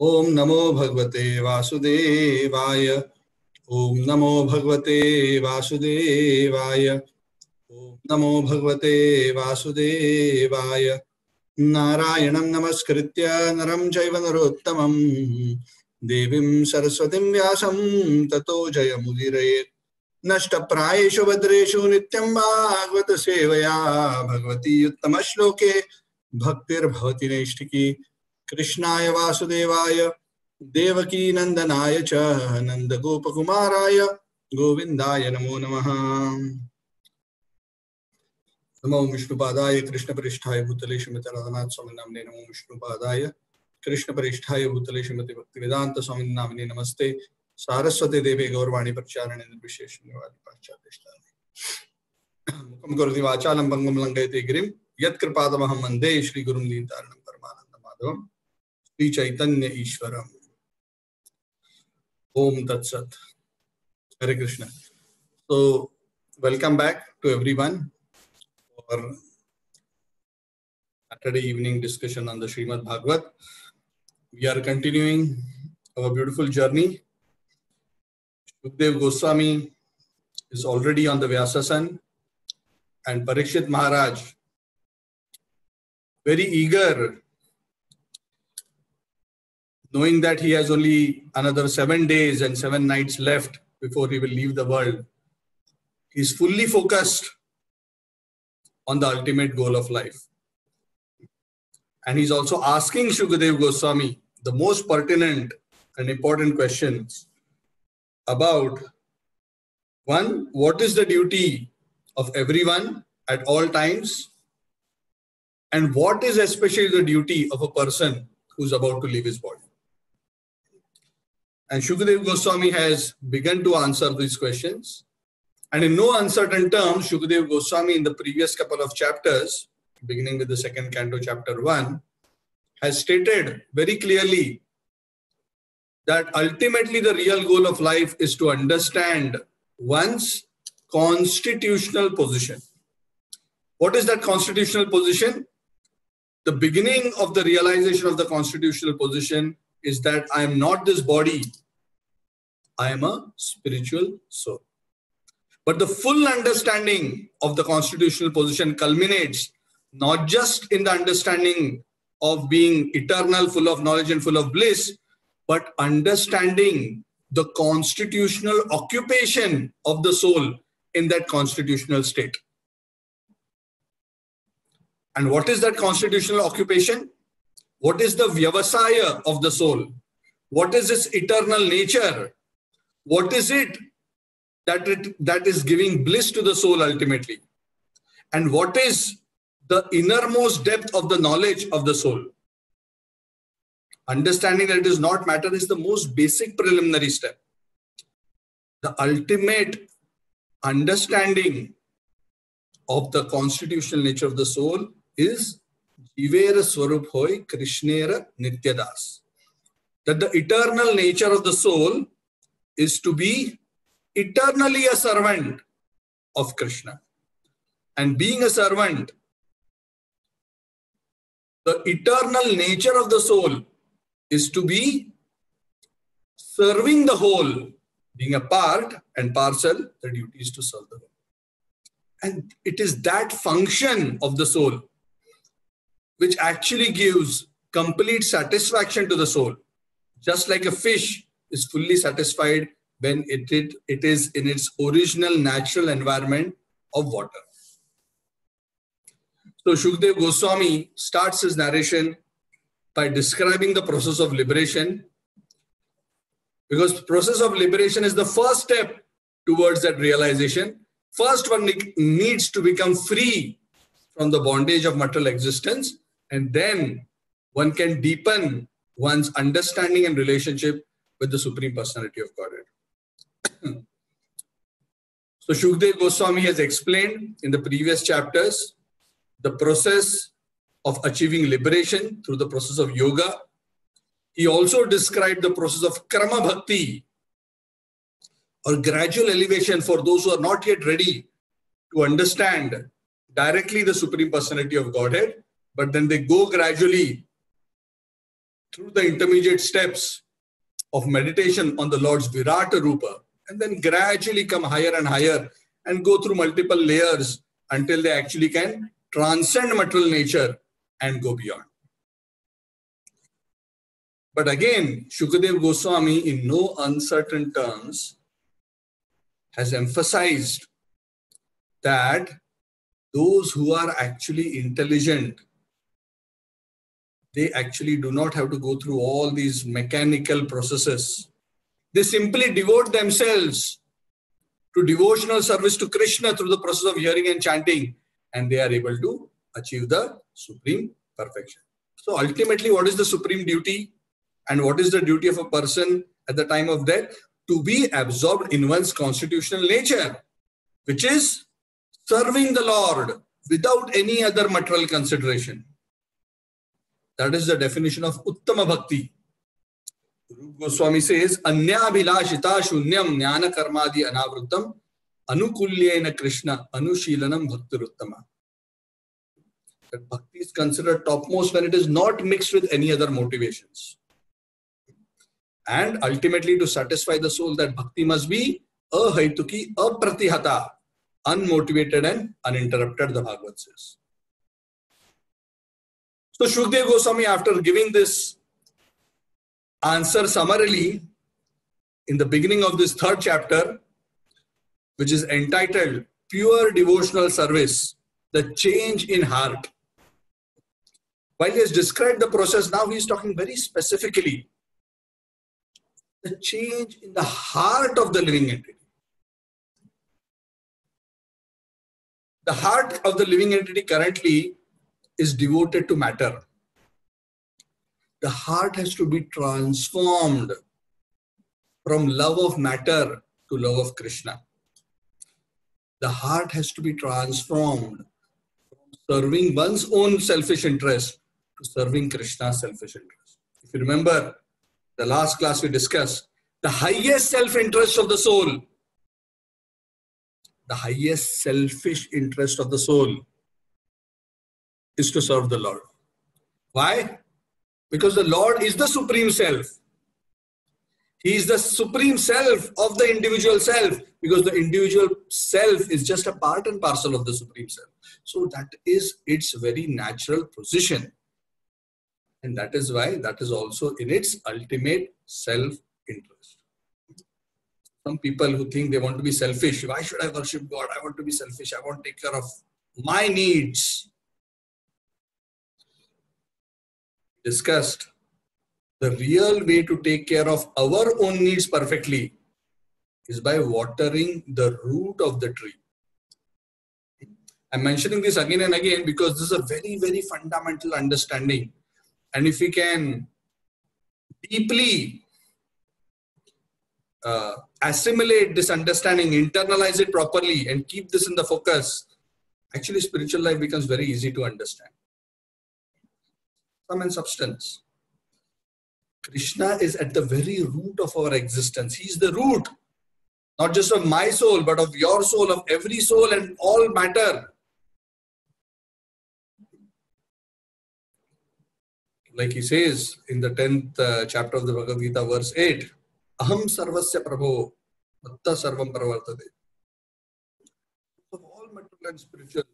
ओम नमो भगवते वासुदेवाय। ओम नमो भगवते वासुदेवाय। ओम नमो भगवते वासुदेवाय। नारायणं नमस्कृत्य नरं चैव नरोत्तमं देवीं सरस्वतीं व्यासं ततो जयमुदीरयेत्। नष्टप्रायेषु भद्रेषु नित्यं भागवत सेवया भगवती उत्तमश्लोके भक्तिर्भवति नैष्ठिकी। कृष्णाय वासुदेवाय देवकी नंदनाय च नंदगोपकुमाराय गोविंदाय नमो नमः। नमो विष्णुपादाय कृष्णपृष्ठाय भूतले श्रीमते राधानाथ स्वामी नामिने। नमो विष्णुपादाय कृष्णपृष्ठाय भूतले श्रीमते भक्तिवेदांत स्वामी नामिने। नमस्ते सारस्वती देवी गौरवाणी प्रचारणे निर्विशेष निवारि पाश्चात्य मुखं करोति वाचालं भंगं लंघयते गिरिं यत्कृपातमहं वन्दे श्रीगुरुं दीनतारिणं परमानन्दमाधवं श्री चैतन्य ईश्वरम। ओम तत्सत। Hare Krishna. So welcome back to everyone for Saturday evening discussion on the Srimad Bhagavat. We are continuing our beautiful journey. Shukdev Goswami is already on the Vyasasan, and Parikshit Maharaj, very eager, knowing that he has only another 7 days and 7 nights left before he will leave the world. He is fully focused on the ultimate goal of life. And he's also asking Shukdev Goswami the most pertinent and important questions about, one, what is the duty of everyone at all times? And what is especially the duty of a person who's about to leave his body? And Shukdev Goswami has begun to answer these questions. And in no uncertain terms, Shukdev Goswami in the previous couple of chapters, beginning with the second canto, chapter 1, has stated very clearly that ultimately the real goal of life is to understand one's constitutional position. What is that constitutional position? The beginning of the realization of the constitutional position is that I am not this body, I am a spiritual soul. But the full understanding of the constitutional position culminates not just in the understanding of being eternal, full of knowledge and full of bliss, but understanding the constitutional occupation of the soul in that constitutional state. And what is that constitutional occupation? What is the vyavasaya of the soul? What is its eternal nature? What is it that is giving bliss to the soul ultimately? And what is the innermost depth of the knowledge of the soul? Understanding that it is not matter is the most basic preliminary step. The ultimate understanding of the constitutional nature of the soul is Jivera Swarup Hoy Krishnera Nityadas. That the eternal nature of the soul is to be eternally a servant of Krishna. And being a servant, the eternal nature of the soul is to be serving the whole, being a part and parcel, the duty is to serve the whole. And it is that function of the soul which actually gives complete satisfaction to the soul. Just like a fish is fully satisfied when it is in its original natural environment of water. So Shukdev Goswami starts his narration by describing the process of liberation, because the process of liberation is the first step towards that realization. First, one needs to become free from the bondage of material existence, and then one can deepen one's understanding and relationship with the Supreme Personality of Godhead. So Shukdev Goswami has explained in the previous chapters the process of achieving liberation through the process of yoga. He also described the process of karma bhakti, or gradual elevation for those who are not yet ready to understand directly the Supreme Personality of Godhead, but then they go gradually through the intermediate steps of meditation on the Lord's Virata Rupa, and then gradually come higher and higher and go through multiple layers until they actually can transcend material nature and go beyond. But again, Shukadeva Goswami, in no uncertain terms, has emphasized that those who are actually intelligent, they actually do not have to go through all these mechanical processes. They simply devote themselves to devotional service to Krishna through the process of hearing and chanting, and they are able to achieve the supreme perfection. So ultimately, what is the supreme duty? And what is the duty of a person at the time of death? To be absorbed in one's constitutional nature, which is serving the Lord without any other material consideration. That is the definition of Uttama Bhakti. Rupa Goswami says, Anyabhilashita shunyam jnana karmadi anavrutam anukulyena Krishna anushilanam bhaktiruttama. That bhakti is considered topmost when it is not mixed with any other motivations. And ultimately, to satisfy the soul, that bhakti must be ahaituki, apratihata, unmotivated and uninterrupted, the Bhagavad says. So Shukadeva Goswami, after giving this answer summarily in the beginning of this third chapter, which is entitled Pure Devotional Service, the Change in Heart. While he has described the process, now he is talking very specifically the change in the heart of the living entity. The heart of the living entity currently is devoted to matter. The heart has to be transformed from love of matter to love of Krishna. The heart has to be transformed from serving one's own selfish interest to serving Krishna's selfish interest. If you remember, the last class we discussed, the highest self-interest of the soul, the highest selfish interest of the soul is to serve the Lord. Why? Because the Lord is the supreme self. He is the supreme self of the individual self, because the individual self is just a part and parcel of the supreme self. So that is its very natural position. And that is why that is also in its ultimate self-interest. Some people who think they want to be selfish, why should I worship God? I want to be selfish. I want to take care of my needs. Discussed the real way to take care of our own needs perfectly is by watering the root of the tree. I'm mentioning this again and again because this is a very, very fundamental understanding. And if we can deeply assimilate this understanding, internalize it properly, and keep this in the focus, actually spiritual life becomes very easy to understand. Sum and substance. Krishna is at the very root of our existence. He is the root, not just of my soul, but of your soul, of every soul and all matter. Like he says in the 10th chapter of the Bhagavad Gita, verse 8, Aham sarvasya prabho, matta sarvam pravartate. Of all material and spiritual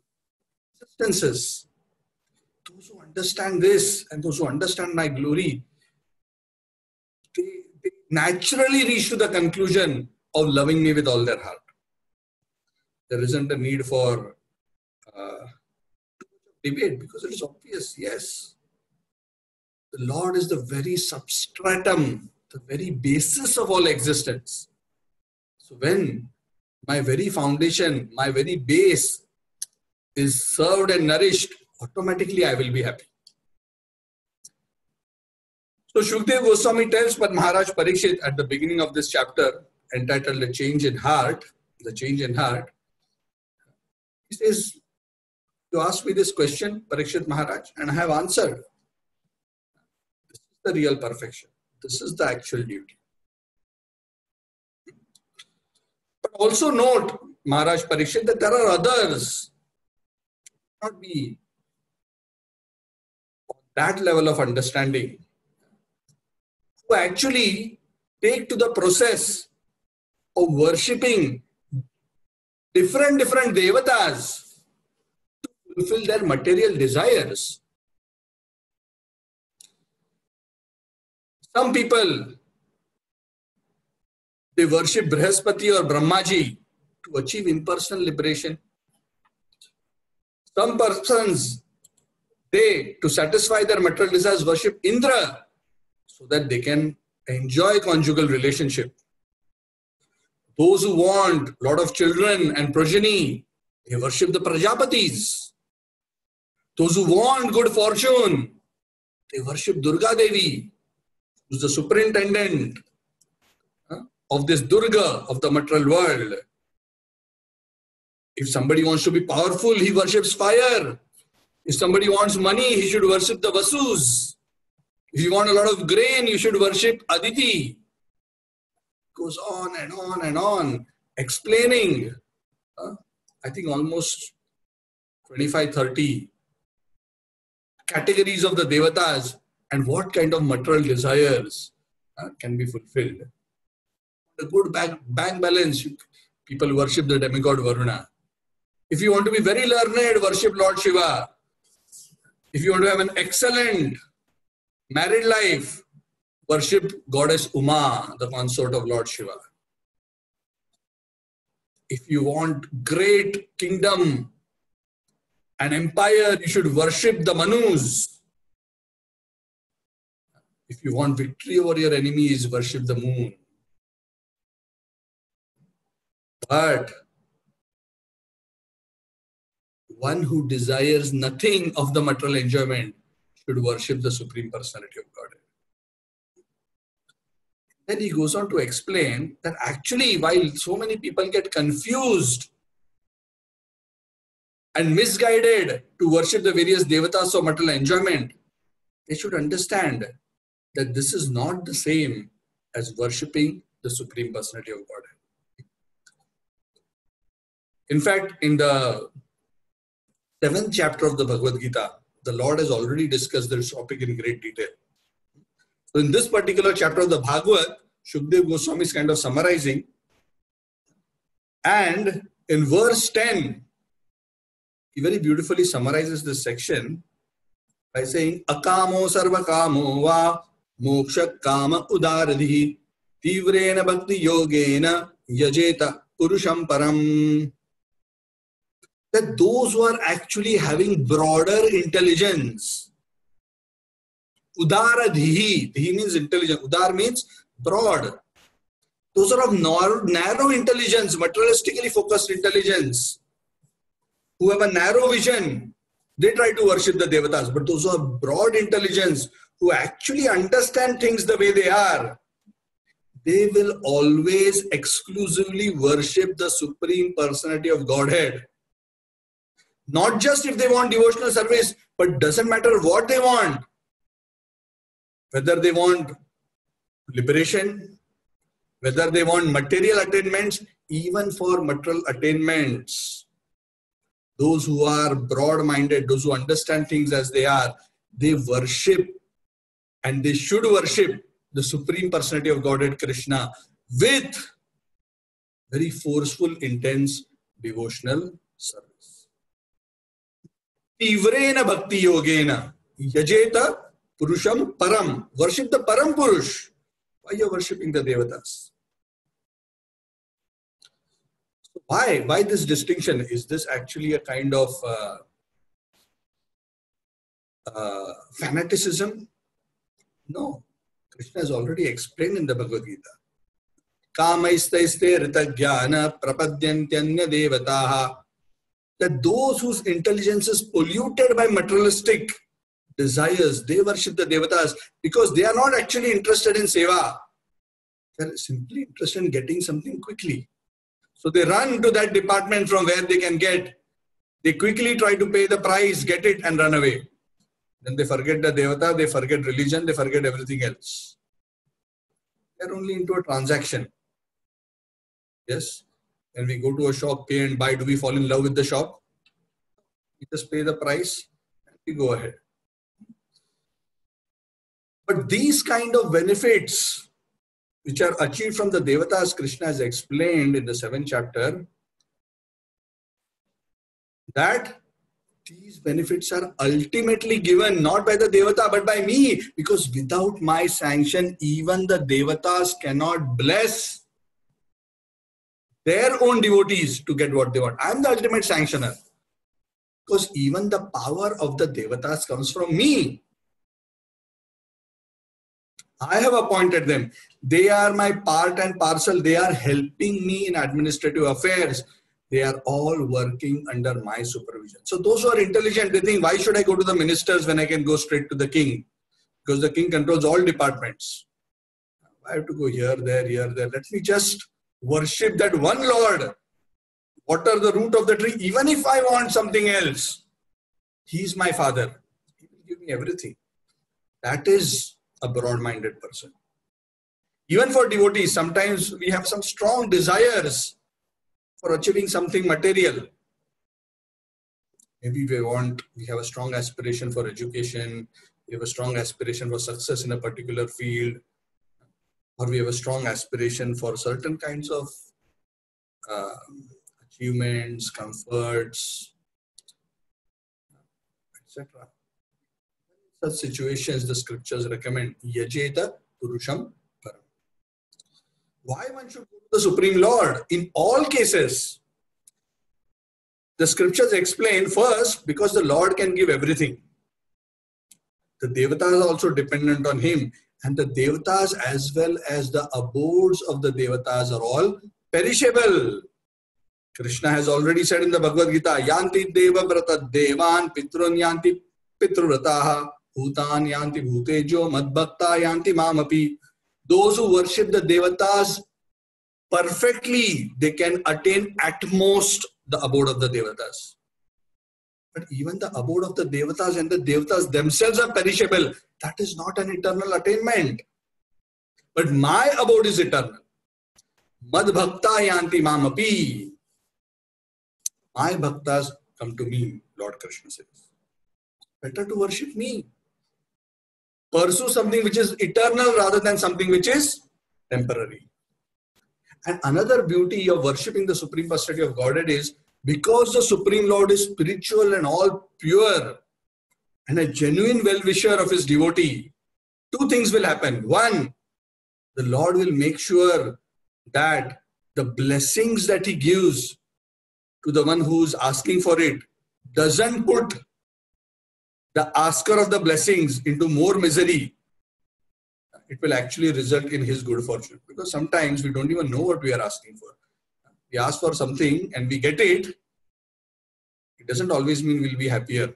existences, those who understand this and those who understand my glory, they naturally reach to the conclusion of loving me with all their heart. There isn't a need for debate because it is obvious, yes. The Lord is the very substratum, the very basis of all existence. So when my very foundation, my very base is served and nourished, automatically I will be happy. So Shukadeva Goswami tells Maharaj Parikshit at the beginning of this chapter, entitled The Change in Heart, the change in heart. He says, you asked me this question, Parikshit Maharaj, and I have answered. This is the real perfection. This is the actual duty. But also note, Maharaj Parikshit, that there are others not be on that level of understanding. who actually take to the process of worshipping different devatas to fulfill their material desires. Some people, they worship Brihaspati or Brahmaji to achieve impersonal liberation. Some persons, they, to satisfy their material desires, worship Indra so that they can enjoy conjugal relationship. Those who want a lot of children and progeny, they worship the Prajapatis. Those who want good fortune, they worship Durga Devi, who is the superintendent of this Durga of the material world. If somebody wants to be powerful, he worships fire. If somebody wants money, he should worship the Vasus. If you want a lot of grain, you should worship Aditi. It goes on and on and on, explaining, I think almost 25-30 categories of the devatas and what kind of material desires can be fulfilled. A good bank balance, people worship the demigod Varuna. If you want to be very learned, worship Lord Shiva. If you want to have an excellent married life, worship goddess Uma, the consort of Lord Shiva. If you want great kingdom and empire, you should worship the Manus. If you want victory over your enemies, worship the moon. But one who desires nothing of the material enjoyment should worship the Supreme Personality of Godhead. Then he goes on to explain that actually, while so many people get confused and misguided to worship the various devatas of material enjoyment, they should understand that this is not the same as worshipping the Supreme Personality of Godhead. In fact, in the 7th chapter of the Bhagavad Gita, the Lord has already discussed this topic in great detail. So in this particular chapter of the Bhagavad, Shukdev Goswami is kind of summarizing. And in verse 10, he very beautifully summarizes this section by saying, Akamo sarva kamo va moksha kama udaradhi tivrena bhakti yogena yajeta purusham param. That those who are actually having broader intelligence, udaradhi, dhihi means intelligence, udar means broad. Those are of narrow intelligence, materialistically focused intelligence, who have a narrow vision, they try to worship the devatas. But those who have broad intelligence, who actually understand things the way they are, they will always exclusively worship the Supreme Personality of Godhead. Not just if they want devotional service, but doesn't matter what they want. Whether they want liberation, whether they want material attainments, even for material attainments. Those who are broad-minded, those who understand things as they are, they worship and they should worship the Supreme Personality of Godhead Krishna with very forceful, intense devotional service. Tivrena bhakti yogena yajeta purusham param. Worship the Param Purush. Why you are worshipping the devatas? So why this distinction? Is this actually a kind of fanaticism? No. Krishna has already explained in the Bhagavad Gita. Kamaistaiste ritagyana prapadyantanya devataha. That those whose intelligence is polluted by materialistic desires, they worship the devatas because they are not actually interested in seva. They are simply interested in getting something quickly. So they run to that department from where they can get. They quickly try to pay the price, get it and run away. Then they forget the devata, they forget religion, they forget everything else. They are only into a transaction. Yes. When we go to a shop, pay and buy, do we fall in love with the shop? We just pay the price and we go ahead. But these kind of benefits which are achieved from the Devatas, Krishna has explained in the 7th chapter, that these benefits are ultimately given not by the Devata but by me, because without my sanction even the Devatas cannot bless their own devotees to get what they want. I am the ultimate sanctioner, because even the power of the Devatas comes from me. I have appointed them. They are my part and parcel. They are helping me in administrative affairs. They are all working under my supervision. So those who are intelligent, they think, why should I go to the ministers when I can go straight to the king? Because the king controls all departments. I have to go here, there, here, there. Let me just worship that one Lord. Water the root of the tree. Even if I want something else, He is my Father. He will give me everything. That is a broad-minded person. Even for devotees, sometimes we have some strong desires for achieving something material. Maybe we have a strong aspiration for education, we have a strong aspiration for success in a particular field, or we have a strong aspiration for certain kinds of achievements, comforts, etc. In such situations, the scriptures recommend Yajeta Purusham Param. Why one should go to the Supreme Lord? In all cases, the scriptures explain first, because the Lord can give everything. The Devatas are also dependent on Him, and the Devatas as well as the abodes of the Devatas are all perishable. Krishna has already said in the Bhagavad Gita, Yanti Deva Vrata Devan Pitrun Yanti Pitrurataha Bhutan Yanti Bhutejo Madbhakta Yanti Mamapi. Those who worship the Devatas perfectly, they can attain at most the abode of the Devatas. But even the abode of the Devatas and the Devatas themselves are perishable. That is not an eternal attainment. But my abode is eternal. Madbhakta Yanti Mamapi. My bhaktas come to me, Lord Krishna says. Better to worship me. Pursue something which is eternal rather than something which is temporary. And another beauty of worshipping the Supreme Personality of Godhead is, because the Supreme Lord is spiritual and all pure and a genuine well-wisher of His devotee, two things will happen. One, the Lord will make sure that the blessings that He gives to the one who is asking for it doesn't put the asker of the blessings into more misery. It will actually result in his good fortune. Because sometimes we don't even know what we are asking for. We ask for something and we get it. It doesn't always mean we'll be happier.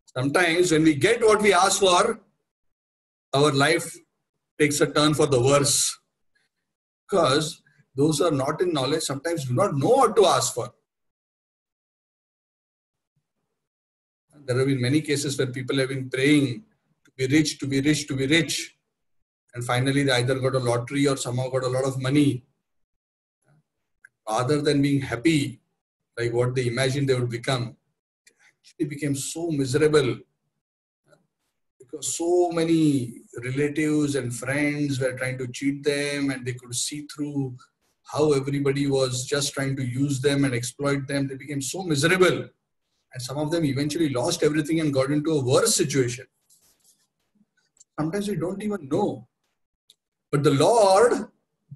Sometimes when we get what we ask for, our life takes a turn for the worse. Because those who are not in knowledge sometimes do not know what to ask for. There have been many cases where people have been praying to be rich, to be rich, to be rich. And finally, they either got a lottery or somehow got a lot of money. Rather than being happy, like what they imagined they would become, they actually became so miserable. Because so many relatives and friends were trying to cheat them, and they could see through how everybody was just trying to use them and exploit them. They became so miserable. And some of them eventually lost everything and got into a worse situation. Sometimes we don't even know. But the Lord,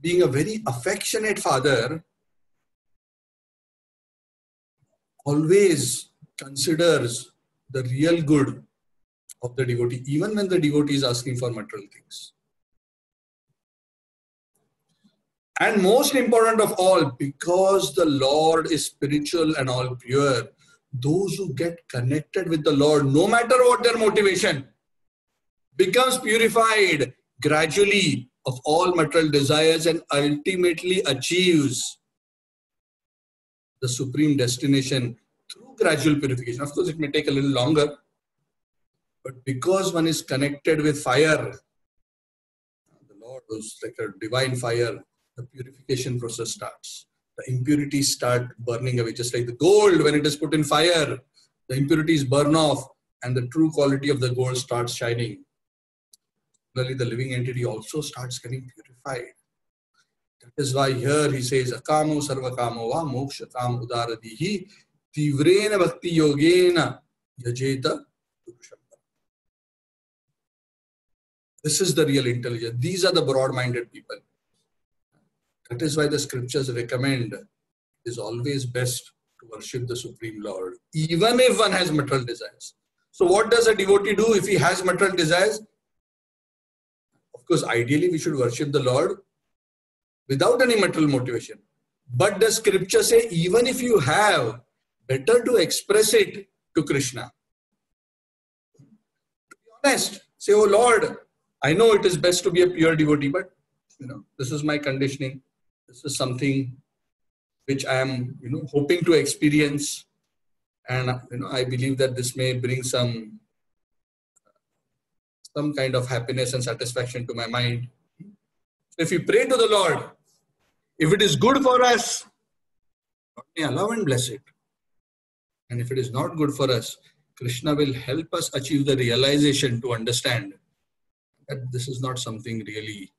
being a very affectionate Father, always considers the real good of the devotee, even when the devotee is asking for material things. And most important of all, because the Lord is spiritual and all pure, those who get connected with the Lord, no matter what their motivation, becomes purified gradually of all material desires and ultimately achieves the supreme destination through gradual purification. Of course, it may take a little longer, but because one is connected with fire, the Lord was like a divine fire, the purification process starts. The impurities start burning away, just like the gold, when it is put in fire, the impurities burn off and the true quality of the gold starts shining. similarly the living entity also starts getting purified. That is why here he says, Akamo sarvakamo va moksha kam udaradihi tivrena bhakti yogena yajeta purusham. This is the real intelligence. These are the broad-minded people. That is why the scriptures recommend it is always best to worship the Supreme Lord, even if one has material desires. So what does a devotee do if he has material desires? Of course, ideally we should worship the Lord without any material motivation. But the scripture say, even if you have, better to express it to Krishna. To be honest, say, oh Lord, I know it is best to be a pure devotee, but this is my conditioning. This is something which I am, hoping to experience, and I believe that this may bring some kind of happiness and satisfaction to my mind. So if we pray to the Lord, if it is good for us, God may allow and bless it. And if it is not good for us, Krishna will help us achieve the realization to understand that this is not something really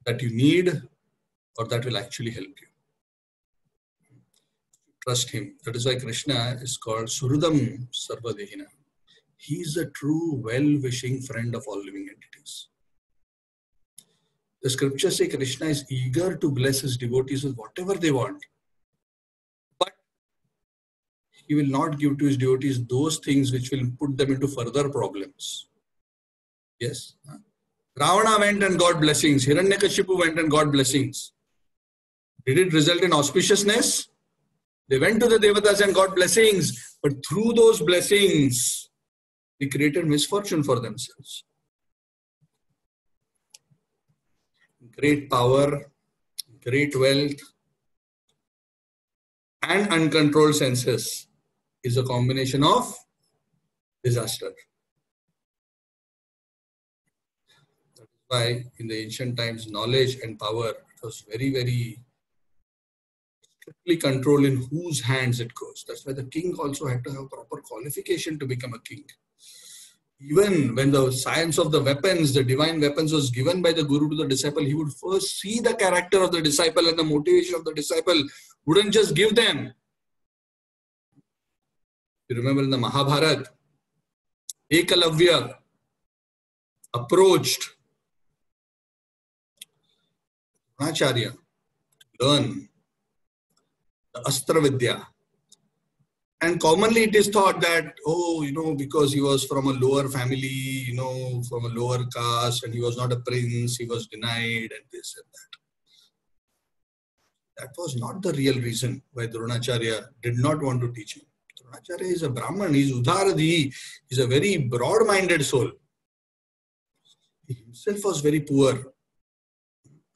that you need or that will actually help you. Trust him. That is why Krishna is called Surudam Sarvadehina. He is a true well-wishing friend of all living entities. The scriptures say Krishna is eager to bless his devotees with whatever they want. But he will not give to his devotees those things which will put them into further problems. Yes. Ravana went and got blessings. Hiranyakashipu went and got blessings. Did it result in auspiciousness? They went to the Devatas and got blessings. But through those blessings, they created misfortune for themselves. Great power, great wealth, and uncontrolled senses is a combination of disaster. That is why in the ancient times, knowledge and power was very, very strictly controlled in whose hands it goes. That's why the king also had to have proper qualification to become a king. Even when the science of the weapons, the divine weapons was given by the guru to the disciple, he would first see the character of the disciple and the motivation of the disciple, wouldn't just give them. You remember in the Mahabharata, Ekalavya approached Dronacharya to learn the Astra Vidya. And commonly it is thought that, because he was from a lower family, from a lower caste, and he was not a prince, he was denied and this and that. That was not the real reason why Dronacharya did not want to teach him. Dronacharya is a Brahman, he is Udharadhi, he is a very broad-minded soul. He himself was very poor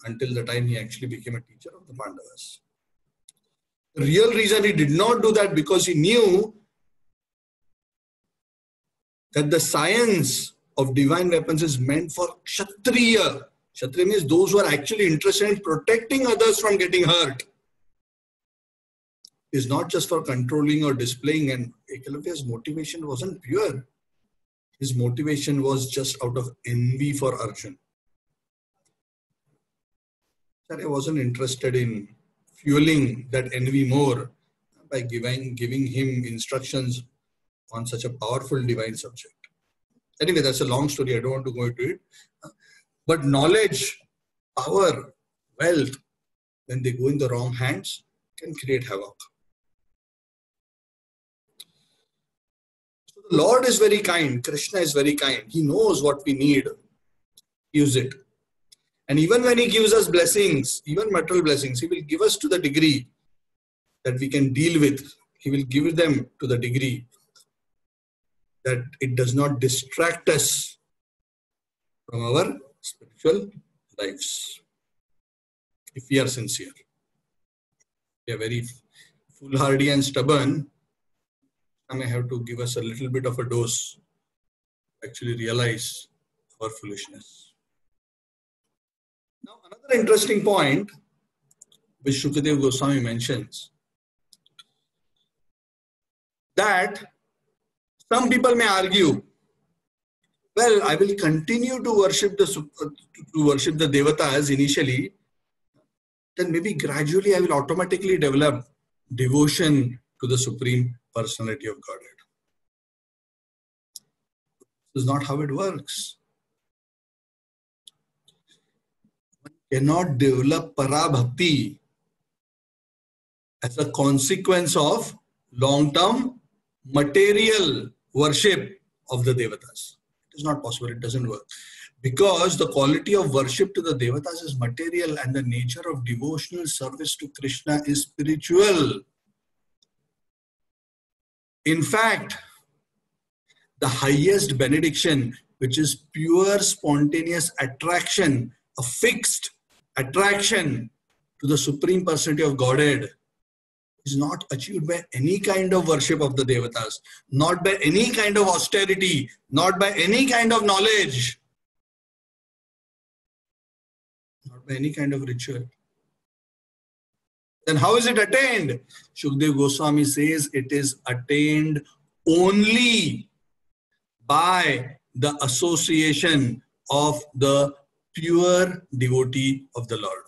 until the time he actually became a teacher of the Pandavas. The real reason he did not do that because he knew that the science of divine weapons is meant for Kshatriya. Kshatriya means those who are actually interested in protecting others from getting hurt. It's not just for controlling or displaying, and Ekalavya's motivation wasn't pure. His motivation was just out of envy for Arjun. Acharya wasn't interested in fueling that envy more by giving him instructions on such a powerful divine subject. Anyway, that's a long story. I don't want to go into it. But knowledge, power, wealth, when they go in the wrong hands, can create havoc. So the Lord is very kind. Krishna is very kind. He knows what we need. Use it. And even when he gives us blessings, even material blessings, he will give us to the degree that we can deal with. He will give them to the degree that it does not distract us from our spiritual lives. If we are sincere. We are very foolhardy and stubborn. I may have to give us a little bit of a dose to actually realize our foolishness. Now, another interesting point which Shukadeva Goswami mentions, that some people may argue well, I will continue to worship the devatas initially, then maybe gradually I will automatically develop devotion to the Supreme Personality of Godhead. This is not how it works. One cannot develop para-bhakti as a consequence of long-term material worship of the devatas. It is not possible. It doesn't work. Because the quality of worship to the devatas is material and the nature of devotional service to Krishna is spiritual. In fact, the highest benediction, which is pure spontaneous attraction, a fixed attraction to the Supreme Personality of Godhead, is not achieved by any kind of worship of the devatas, not by any kind of austerity, not by any kind of knowledge, not by any kind of ritual. Then how is it attained? Shukdev Goswami says it is attained only by the association of the pure devotee of the Lord.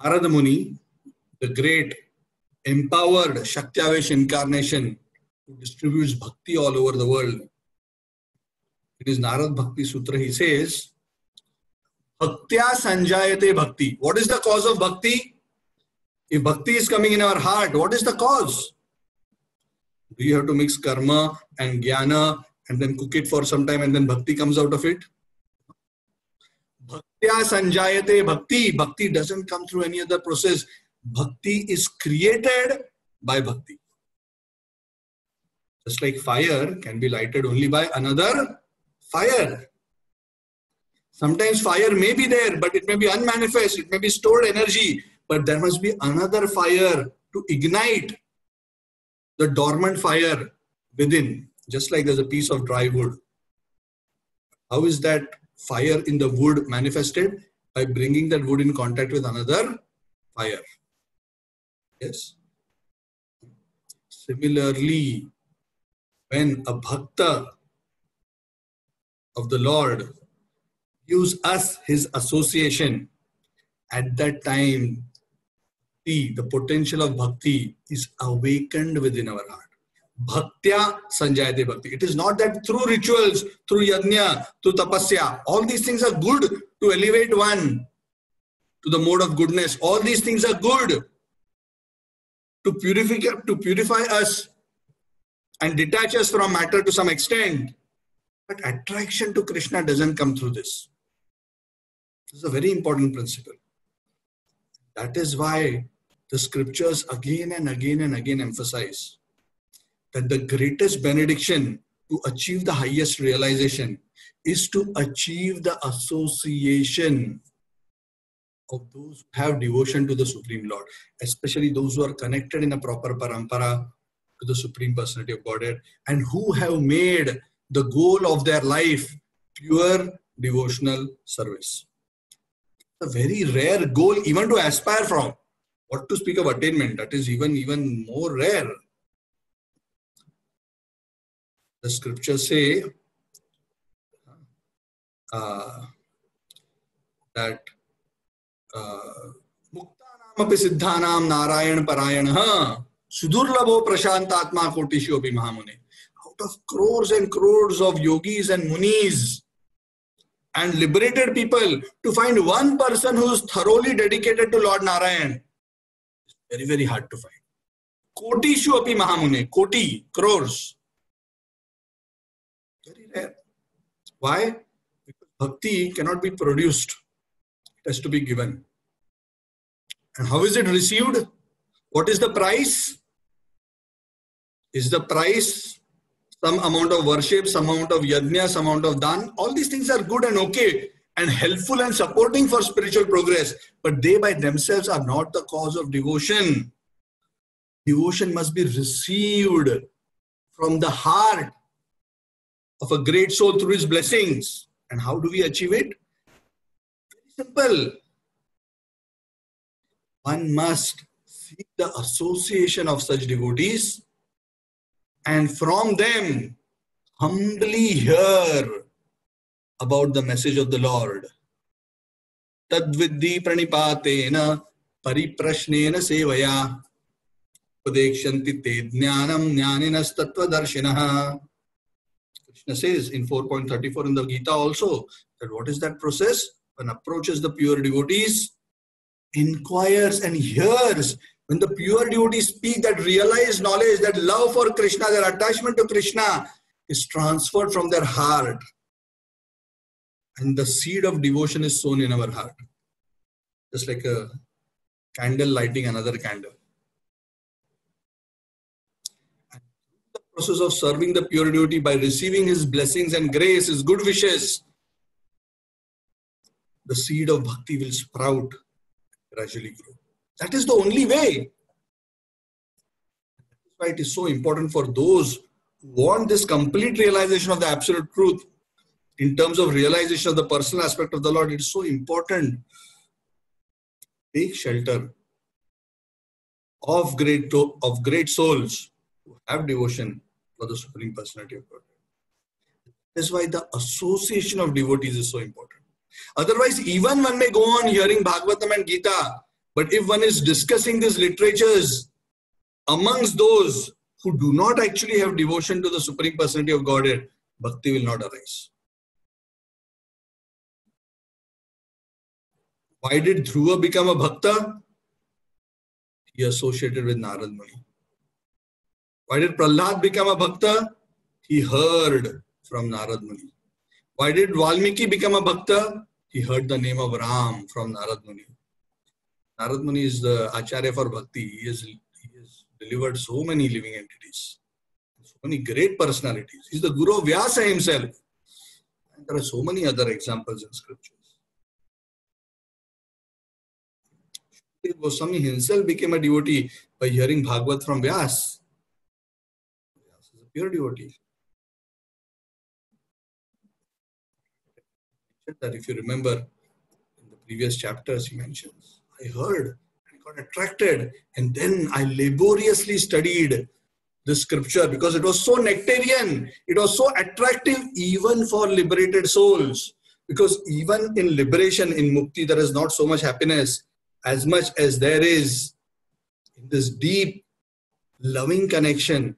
Narada Muni, the great empowered Shaktiavesh incarnation who distributes bhakti all over the world, in his Narad Bhakti Sutra, he says, Bhaktya sanjayate bhakti. What is the cause of bhakti? If bhakti is coming in our heart, what is the cause? Do you have to mix karma and jnana and then cook it for some time and then bhakti comes out of it? Bhaktya sanjayate bhakti. Bhakti doesn't come through any other process. Bhakti is created by bhakti. Just like fire can be lighted only by another fire. Sometimes fire may be there, but it may be unmanifest. It may be stored energy, but there must be another fire to ignite the dormant fire within. Just like there's a piece of dry wood. How is that fire in the wood manifested? By bringing that wood in contact with another fire. Yes. Similarly, when a bhakta of the Lord gives us his association, at that time the potential of bhakti is awakened within our heart. Bhaktya sanjayate bhakti. It is not that through rituals, through yajna, through tapasya, all these things are good to elevate one to the mode of goodness. All these things are good to purify us and detach us from matter to some extent. But attraction to Krishna doesn't come through this. This is a very important principle. That is why the scriptures again and again and again emphasize that the greatest benediction to achieve the highest realization is to achieve the association of those who have devotion to the Supreme Lord, especially those who are connected in a proper parampara to the Supreme Personality of Godhead and who have made the goal of their life pure devotional service. A very rare goal even to aspire from. What to speak of attainment? That is even more rare. The scriptures say that Muktanam api siddhanam Narayan Parayana Sudurlabho Prashantatma Kotishu api Mahamune. Out of crores and crores of yogis and munis and liberated people, to find one person who is thoroughly dedicated to Lord Narayan is very, very hard to find. Kotishu api Mahamune. Koti, crores. Very rare. Why? Because bhakti cannot be produced. It has to be given. And how is it received? What is the price? Is the price some amount of worship, some amount of yajna, some amount of dan? All these things are good and okay and helpful and supporting for spiritual progress. But they by themselves are not the cause of devotion. Devotion must be received from the heart of a great soul through his blessings. And how do we achieve it? Very simple. One must seek the association of such devotees, and from them humbly hear about the message of the Lord. Tadvidhi pranipatena pariprashnena sevaya upadekshanti te jnanam jnaninas tattva darshinaha. Krishna says in 4.34 in the Gita also that what is that process? One approaches the pure devotees, inquires and hears. When the pure devotees speak, that realized knowledge, that love for Krishna, their attachment to Krishna is transferred from their heart. And the seed of devotion is sown in our heart. Just like a candle lighting another candle. And the process of serving the pure devotee by receiving his blessings and grace, his good wishes, the seed of bhakti will sprout, gradually grow. That is the only way. That's why it is so important for those who want this complete realization of the absolute truth. In terms of realization of the personal aspect of the Lord, it is so important. Take shelter of great souls who have devotion for the Supreme Personality of God. That's why the association of devotees is so important. Otherwise, even one may go on hearing Bhagavatam and Gita, but if one is discussing these literatures amongst those who do not actually have devotion to the Supreme Personality of Godhead, bhakti will not arise. Why did Dhruva become a bhakta? He associated with Narad Muni. Why did Prahlad become a bhakta? He heard from Narad Muni. Why did Valmiki become a bhakta? He heard the name of Ram from Narad Muni. Narad Muni is the Acharya for Bhakti. He has delivered so many living entities, so many great personalities. He is the Guru of Vyasa himself. And there are so many other examples in scriptures. Goswami himself became a devotee by hearing Bhagavad from Vyas. Vyas is a pure devotee. That if you remember in the previous chapters he mentions, I heard and got attracted, and then I laboriously studied the scripture because it was so nectarian, it was so attractive even for liberated souls. Because even in liberation, in mukti, there is not so much happiness as much as there is in this deep, loving connection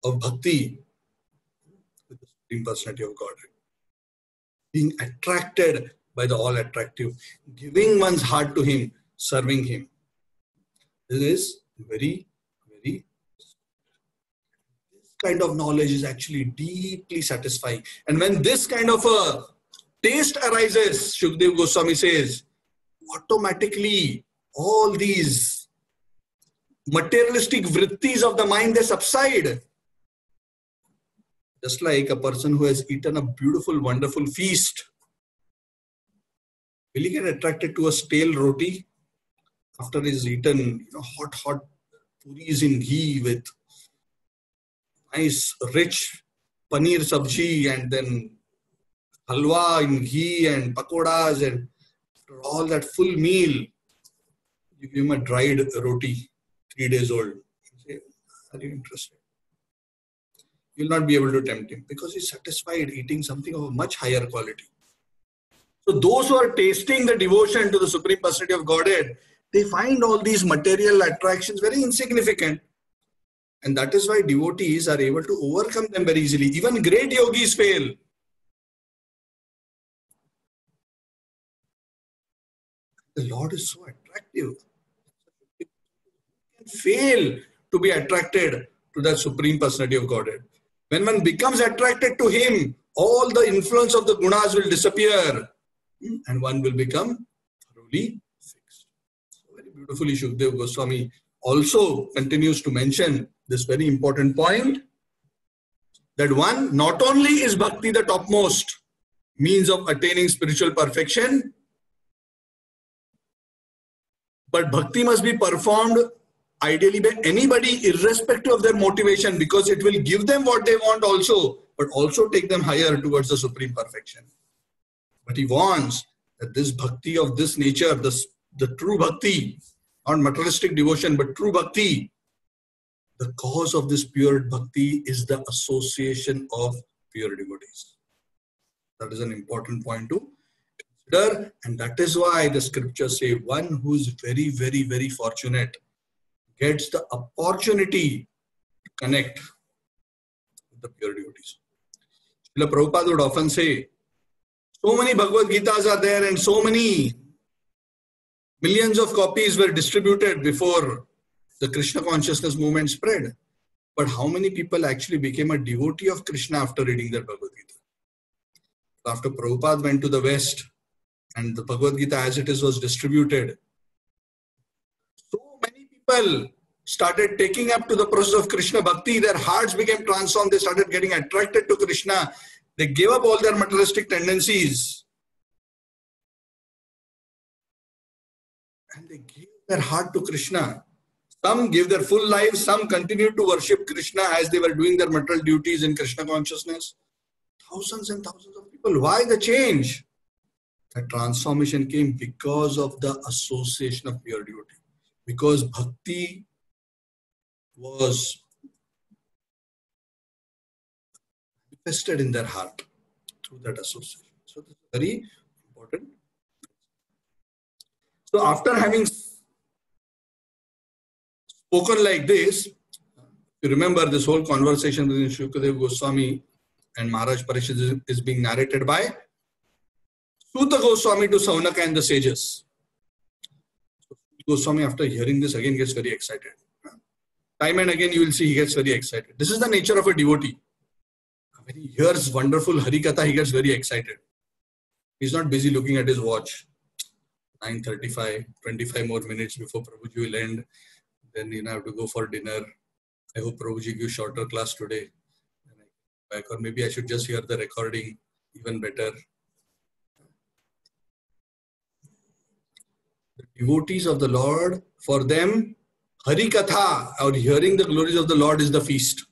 of bhakti with the Supreme Personality of Godhead. Being attracted by the all-attractive, giving one's heart to Him, serving Him. This is very, very... This kind of knowledge is actually deeply satisfying. And when this kind of a taste arises, Shukdev Goswami says, automatically all these materialistic vrittis of the mind, they subside. Just like a person who has eaten a beautiful, wonderful feast. Will he get attracted to a stale roti after he's eaten hot puris in ghee with nice rich paneer sabji and then halwa in ghee and pakodas, and after all that full meal, you give him a dried roti, 3 days old. You say, are you interested? You will not be able to tempt him because he's satisfied eating something of a much higher quality. So those who are tasting the devotion to the Supreme Personality of Godhead, they find all these material attractions very insignificant. And that is why devotees are able to overcome them very easily. Even great yogis fail. The Lord is so attractive. You can fail to be attracted to that Supreme Personality of Godhead. When one becomes attracted to Him, all the influence of the gunas will disappear and one will become thoroughly fixed. So very beautifully, Shukdev Goswami also continues to mention this very important point, that one, not only is bhakti the topmost means of attaining spiritual perfection, but bhakti must be performed ideally by anybody irrespective of their motivation, because it will give them what they want also, but also take them higher towards the supreme perfection. But he wants that this bhakti of this nature, the true bhakti, not materialistic devotion, but true bhakti. The cause of this pure bhakti is the association of pure devotees. That is an important point to consider, and that is why the scriptures say one who is very, very, very fortunate gets the opportunity to connect with the pure devotees. Srila Prabhupada would often say, so many Bhagavad Gitas are there and so many millions of copies were distributed before the Krishna consciousness movement spread. But how many people actually became a devotee of Krishna after reading their Bhagavad Gita? After Prabhupada went to the West and the Bhagavad Gita as it is was distributed, so many people started taking up to the process of Krishna Bhakti. Their hearts became transformed. They started getting attracted to Krishna. They gave up all their materialistic tendencies. And they gave their heart to Krishna. Some gave their full lives. Some continued to worship Krishna as they were doing their material duties in Krishna consciousness. Thousands and thousands of people. Why the change? The transformation came because of the association of pure devotee. Because bhakti was manifested in their heart through that association. So this is very important. So after having spoken like this, you remember this whole conversation between Shukadeva Goswami and Maharaj Parikshit is being narrated by Suta Goswami to Saunaka and the sages. So Goswami, after hearing this, again gets very excited. Time and again you will see he gets very excited. This is the nature of a devotee. When he hears wonderful Harikatha, he gets very excited. He's not busy looking at his watch. 9:35, 25 more minutes before Prabhuji will end. Then you have to go for dinner. I hope Prabhuji gives shorter class today. Or maybe I should just hear the recording, even better. The devotees of the Lord, for them, Harikatha, or hearing the glories of the Lord, is the feast.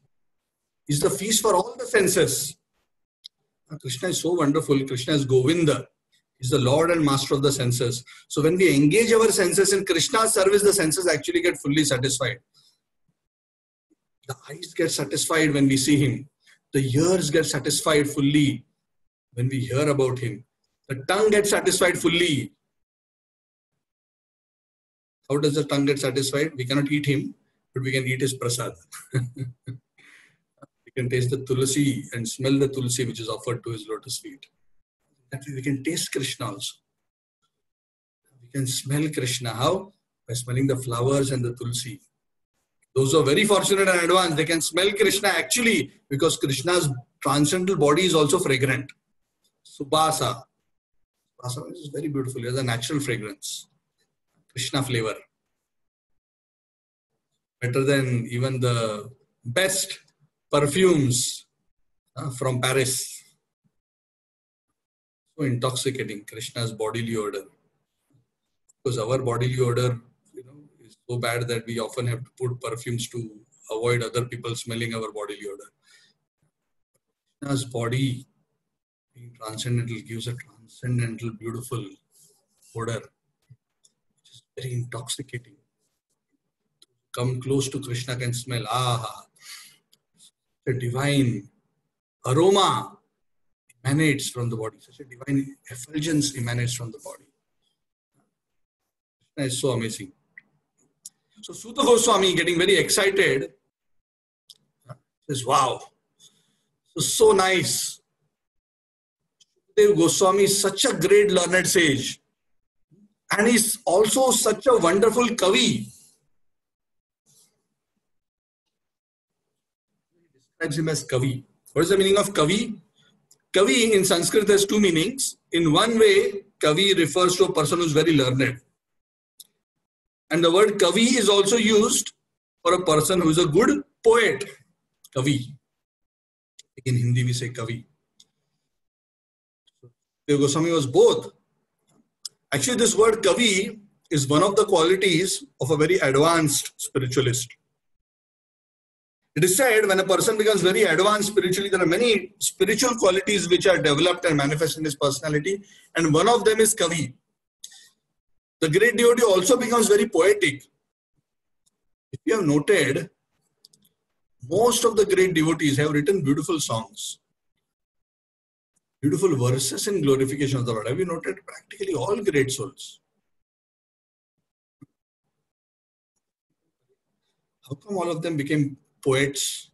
Is the feast for all the senses. Krishna is so wonderful. Krishna is Govinda. He's the Lord and Master of the senses. So when we engage our senses in Krishna's service, the senses actually get fully satisfied. The eyes get satisfied when we see Him. The ears get satisfied fully when we hear about Him. The tongue gets satisfied fully. How does the tongue get satisfied? We cannot eat Him, but we can eat His prasad. We can taste the tulsi and smell the tulsi which is offered to His lotus feet. That way we can taste Krishna also. We can smell Krishna. How? By smelling the flowers and the tulsi. Those who are very fortunate and advanced, they can smell Krishna actually because Krishna's transcendental body is also fragrant. Subhasa. Subhasa is very beautiful. It has a natural fragrance. Krishna flavor. Better than even the best perfumes from Paris. So intoxicating, Krishna's bodily odor. Because our bodily odor, is so bad that we often have to put perfumes to avoid other people smelling our bodily odor. Krishna's body, being transcendental, gives a transcendental, beautiful odor, which is very intoxicating. Come close to Krishna can smell, a divine aroma emanates from the body. Such a divine effulgence emanates from the body. Krishna is so amazing. So Suta Goswami, getting very excited, says, wow, so nice. Sukadeva Goswami is such a great learned sage. And he's also such a wonderful kavi. He describes him as kavi. What is the meaning of kavi? Kavi in Sanskrit has two meanings. In one way, kavi refers to a person who is very learned. And the word kavi is also used for a person who is a good poet. Kavi. In Hindi we say kavi. Sukadeva Goswami was both. Actually, this word kavi is one of the qualities of a very advanced spiritualist. It is said when a person becomes very advanced spiritually, there are many spiritual qualities which are developed and manifest in his personality, and one of them is kavi. the great devotee also becomes very poetic. If you have noted, most of the great devotees have written beautiful songs, beautiful verses in glorification of the Lord. Have you noted? Practically all great souls. How come all of them became poets?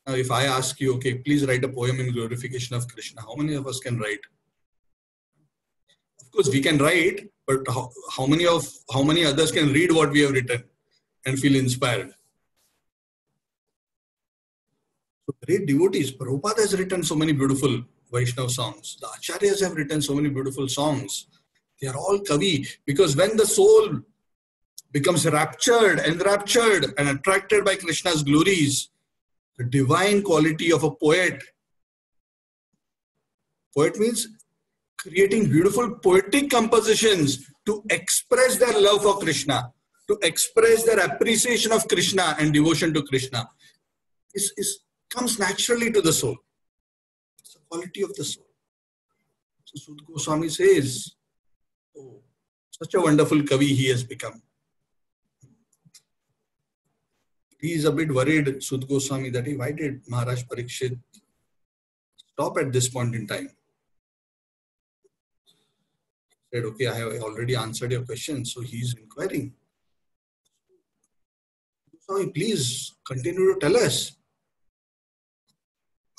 Now, if I ask you, okay, please write a poem in glorification of Krishna, how many of us can write? Of course, we can write, but how many others can read what we have written and feel inspired? So great devotees. Prabhupada has written so many beautiful Vaishnava songs. The Acharyas have written so many beautiful songs. They are all kavi, because when the soul becomes enraptured and attracted by Krishna's glories, the divine quality of a poet. Poet means creating beautiful poetic compositions to express their love for Krishna, to express their appreciation of Krishna and devotion to Krishna. Comes naturally to the soul. It's the quality of the soul. So Sut Goswami says, oh, such a wonderful kavi he has become. He is a bit worried, Sut Goswami, that why did Maharaj Parikshit stop at this point in time? He said, okay, I have already answered your question, so he is inquiring. Goswami, please continue to tell us.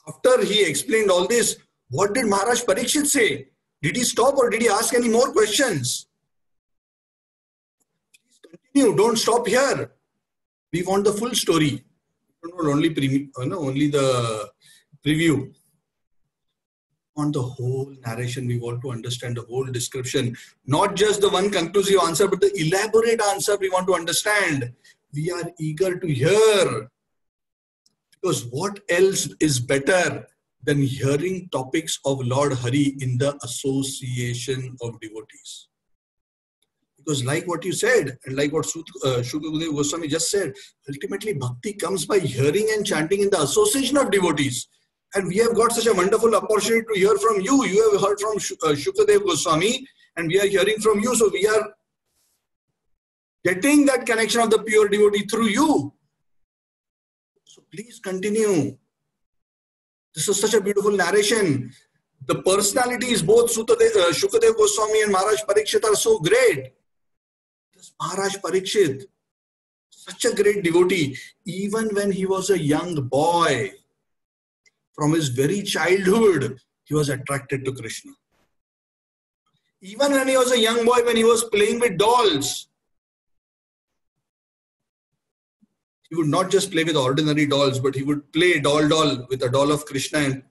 After he explained all this, what did Maharaj Parikshit say? Did he stop or did he ask any more questions? Please continue, don't stop here. We want the full story, not only the preview. We want the whole narration. We want to understand the whole description, not just the one conclusive answer, but the elaborate answer we want to understand. We are eager to hear, because what else is better than hearing topics of Lord Hari in the association of devotees? Because like what you said, and like what Shukadeva Goswami just said, ultimately bhakti comes by hearing and chanting in the association of devotees. And we have got such a wonderful opportunity to hear from you. You have heard from Shukadeva Goswami, and we are hearing from you. So we are getting that connection of the pure devotee through you. So please continue. This is such a beautiful narration. The personalities, both Shukadeva Goswami and Maharaj Parikshit, are so great. This Maharaj Parikshit, such a great devotee, even when he was a young boy, from his very childhood, he was attracted to Krishna. Even when he was a young boy, when he was playing with dolls, he would not just play with ordinary dolls, but he would play doll with a doll of Krishna and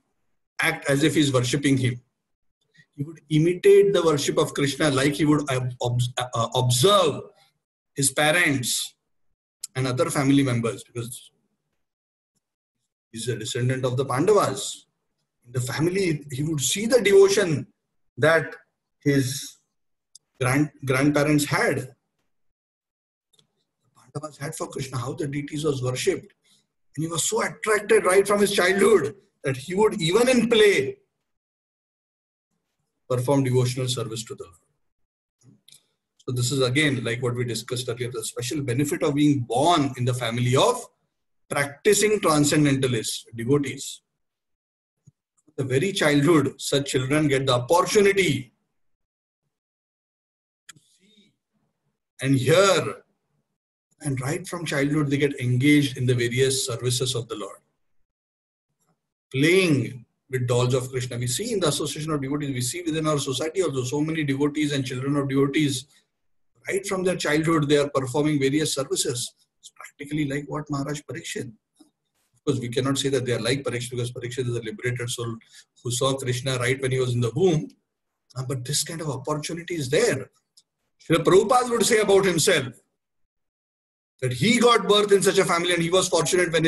act as if he is worshipping him. He would imitate the worship of Krishna like he would observe his parents and other family members, because he's a descendant of the Pandavas. In the family, he would see the devotion that his grandparents had. Pandavas had for Krishna, how the deities was worshipped. And he was so attracted right from his childhood that he would, even in play, perform devotional service to the Lord. So this is again, like what we discussed earlier, the special benefit of being born in the family of practicing transcendentalists, devotees. The very childhood, such children get the opportunity to see and hear. And right from childhood, they get engaged in the various services of the Lord. Playing with dolls of Krishna. We see in the association of devotees, we see within our society also so many devotees and children of devotees. Right from their childhood, they are performing various services. It's practically like what Maharaj Parikshit. Of course, we cannot say that they are like Parikshit, because Parikshit is a liberated soul who saw Krishna right when he was in the womb. But this kind of opportunity is there. Srila Prabhupada would say about himself that he got birth in such a family, and he was fortunate when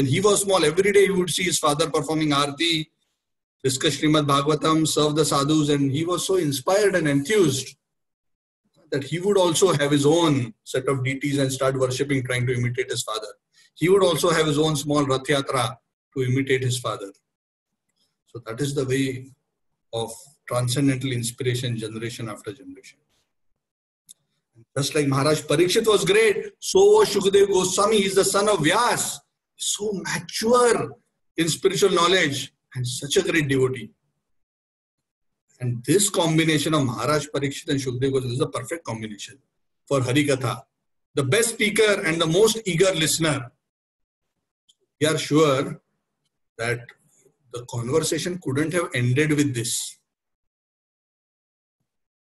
he was small. Every day he would see his father performing Aarti, discuss Srimad Bhagavatam, serve the sadhus, and he was so inspired and enthused that he would also have his own set of deities and start worshipping, trying to imitate his father. He would also have his own small Rath Yatra to imitate his father. So that is the way of transcendental inspiration, generation after generation. Just like Maharaj Parikshit was great, so was Shukadeva Goswami. He's the son of Vyas. So mature in spiritual knowledge and such a great devotee. And this combination of Maharaj Parikshit and Shukadeva Goswami is a perfect combination for Harikatha. The best speaker and the most eager listener. We are sure that the conversation couldn't have ended with this.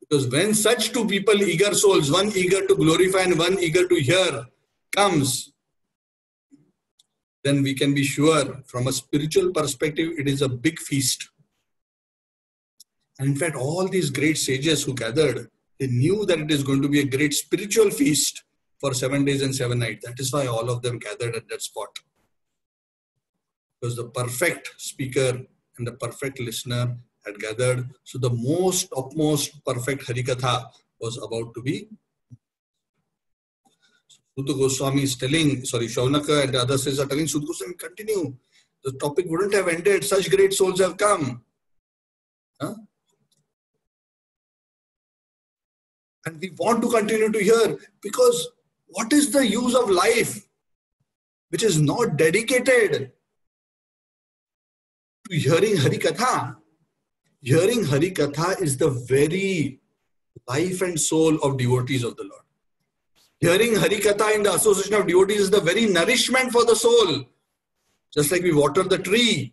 Because when such two people, eager souls, one eager to glorify and one eager to hear, comes, then we can be sure from a spiritual perspective, it is a big feast. And in fact, all these great sages who gathered, they knew that it is going to be a great spiritual feast for 7 days and 7 nights. That is why all of them gathered at that spot. Because the perfect speaker and the perfect listener had gathered. So the utmost perfect Harikatha was about to be. Suta Goswami is telling, Shaunaka and the others are telling Suta Goswami, continue. The topic wouldn't have ended. Such great souls have come. Huh? And we want to continue to hear, because what is the use of life which is not dedicated to hearing Harikatha? Hearing Harikatha is the very life and soul of devotees of the Lord. Hearing Harikatha in the association of devotees is the very nourishment for the soul. Just like we water the tree,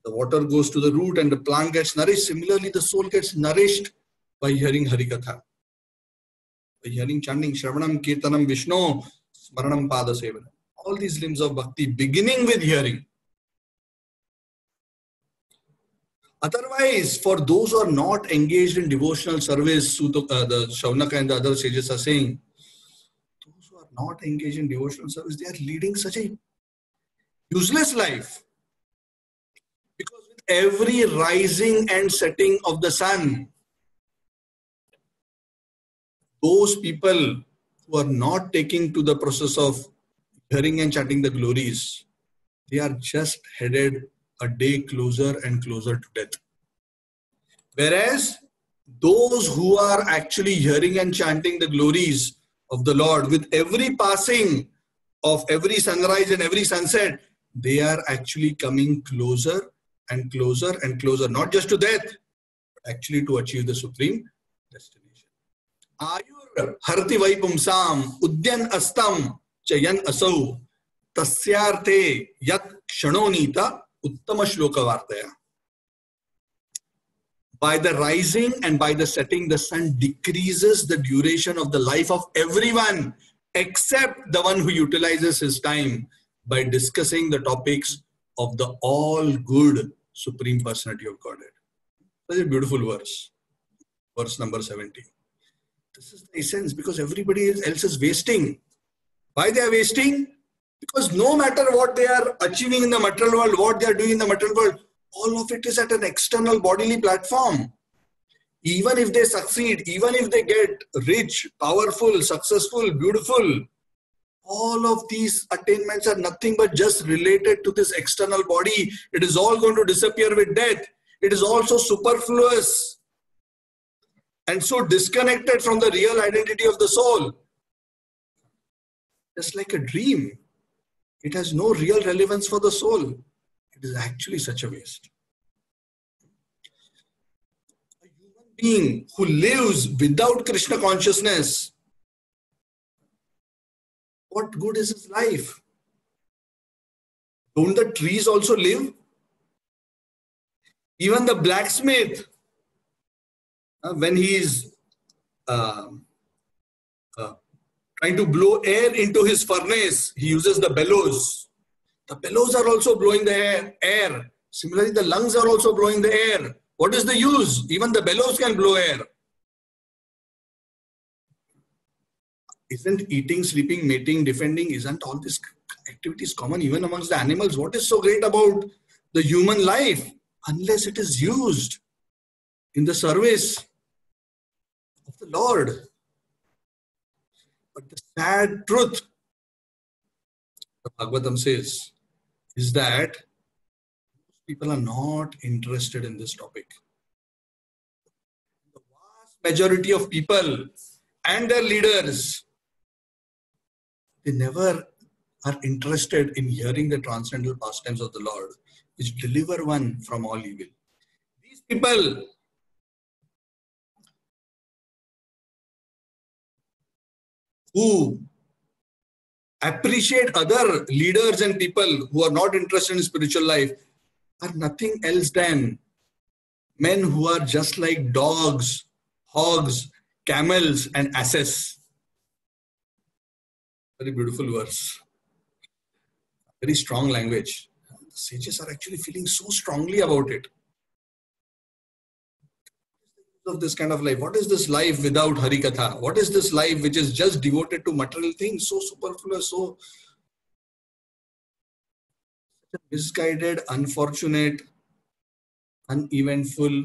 the water goes to the root and the plant gets nourished. Similarly, the soul gets nourished by hearing Harikatha. By hearing chanting Shravanam, Kirtanam, Vishnu, Smaranam, Pada Sevanam. All these limbs of bhakti beginning with hearing. Otherwise, for those who are not engaged in devotional service, the Shaunaka and the other sages are saying, those who are not engaged in devotional service, they are leading such a useless life. Because with every rising and setting of the sun, those people who are not taking to the process of hearing and chanting the glories, they are just headed a day closer and closer to death. Whereas those who are actually hearing and chanting the glories of the Lord, with every passing of every sunrise and every sunset, they are actually coming closer and closer and closer, not just to death, but actually to achieve the supreme destination. Ayur harti vaipumsam udyan astam chayan asau tasyarthe yat kshanonita uttama shloka vartaya. By the rising and by the setting, the sun decreases the duration of the life of everyone except the one who utilizes his time by discussing the topics of the all-good Supreme Personality of Godhead. That's a beautiful verse. Verse number 70. This is the essence, because everybody else is wasting. Why they are wasting? Because no matter what they are achieving in the material world, what they are doing in the material world, all of it is at an external bodily platform. Even if they succeed, even if they get rich, powerful, successful, beautiful, all of these attainments are nothing but just related to this external body. It is all going to disappear with death. It is also superfluous and so disconnected from the real identity of the soul. Just like a dream, it has no real relevance for the soul. It is actually such a waste. A human being who lives without Krishna consciousness, what good is his life? Don't the trees also live? Even the blacksmith, when he is trying to blow air into his furnace, he uses the bellows. The bellows are also blowing the air. Similarly, the lungs are also blowing the air. What is the use? Even the bellows can blow air. Isn't eating, sleeping, mating, defending, isn't all these activities common even amongst the animals? What is so great about the human life? Unless it is used in the service of the Lord. But the sad truth, the Bhagavatam says, is that people are not interested in this topic. The vast majority of people and their leaders, they never are interested in hearing the transcendental pastimes of the Lord, which deliver one from all evil. These people who appreciate other leaders and people who are not interested in spiritual life are nothing else than men who are just like dogs, hogs, camels, and asses. Very beautiful verse. Very strong language. The sages are actually feeling so strongly about it. Of this kind of life. What is this life without Harikatha? What is this life which is just devoted to material things? So superfluous, so misguided, unfortunate, uneventful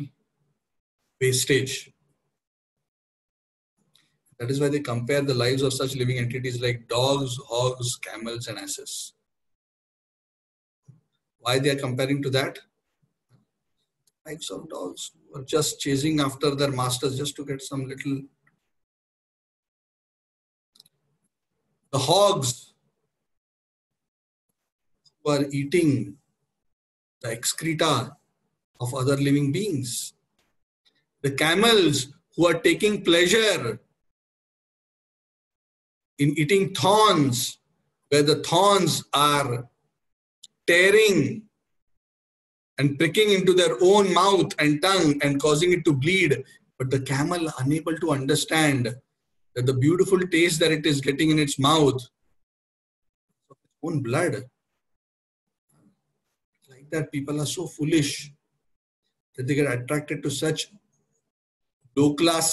wastage. That is why they compare the lives of such living entities like dogs, hogs, camels, and asses. Why they are comparing to that? Lives of dogs who are just chasing after their masters just to get some little. The hogs who are eating the excreta of other living beings. The camels who are taking pleasure in eating thorns, where the thorns are tearing and pricking into their own mouth and tongue and causing it to bleed. But the camel, unable to understand that the beautiful taste that it is getting in its mouth of its own blood. Like that, people are so foolish that they get attracted to such low class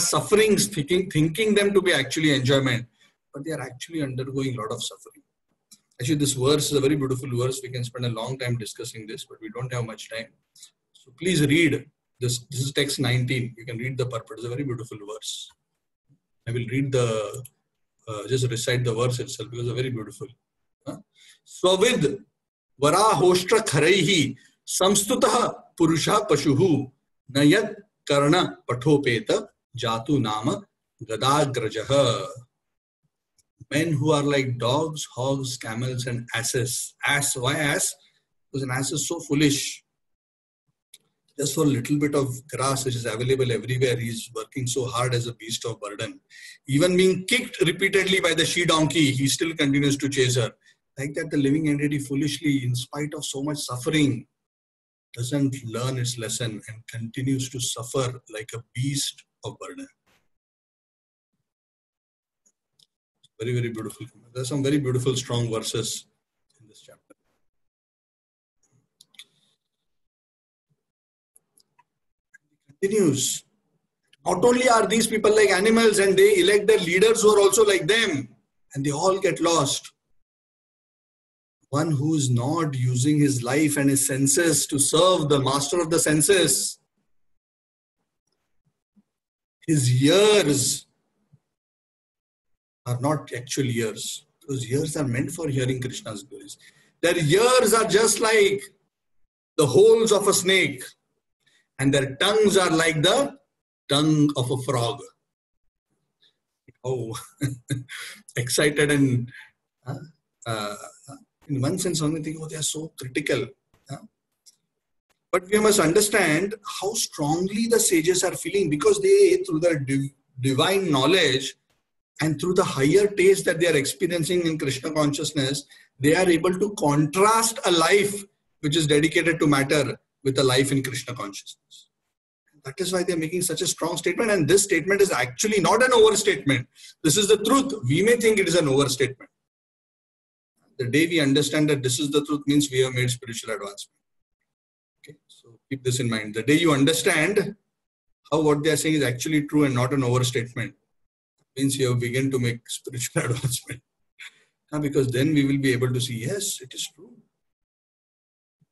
sufferings, thinking them to be actually enjoyment, but they are actually undergoing a lot of suffering. Actually, this verse is a very beautiful verse. We can spend a long time discussing this, but we don't have much time. So please read this. This is text 19. You can read the purport. It's a very beautiful verse. I will read just recite the verse itself because it's very beautiful. Swavid varahostra kharaihi samstutah purusha pashuhu nayat karna pathopeta jatu nama gadagrajaha. Men who are like dogs, hogs, camels, and asses. Ass, why ass? Because an ass is so foolish. Just for a little bit of grass which is available everywhere, he's working so hard as a beast of burden. Even being kicked repeatedly by the she-donkey, he still continues to chase her. Like that, the living entity foolishly, in spite of so much suffering, doesn't learn its lesson and continues to suffer like a beast of burden. Very, very beautiful. There are some very beautiful, strong verses in this chapter. It continues. Not only are these people like animals and they elect their leaders who are also like them, and they all get lost. One who is not using his life and his senses to serve the master of the senses, his years are not actual ears. Those ears are meant for hearing Krishna's glories. Their ears are just like the holes of a snake, and their tongues are like the tongue of a frog. Oh, excited and in one sense, only think, oh, they are so critical. But we must understand how strongly the sages are feeling, because they, through their divine knowledge, and through the higher taste that they are experiencing in Krishna consciousness, they are able to contrast a life which is dedicated to matter with a life in Krishna consciousness. That is why they are making such a strong statement. And this statement is actually not an overstatement. This is the truth. We may think it is an overstatement. The day we understand that this is the truth means we have made spiritual advancement. Okay, so keep this in mind. The day you understand how what they are saying is actually true and not an overstatement, means you have begun to make spiritual advancement. Because then we will be able to see, yes, it is true.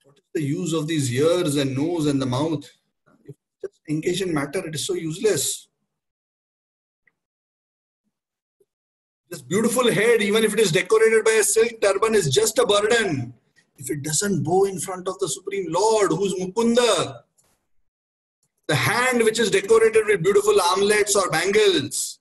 What is the use of these ears and nose and the mouth? If you just engage in matter, it is so useless. This beautiful head, even if it is decorated by a silk turban, is just a burden. If it doesn't bow in front of the Supreme Lord, who is Mukunda, The hand which is decorated with beautiful armlets or bangles,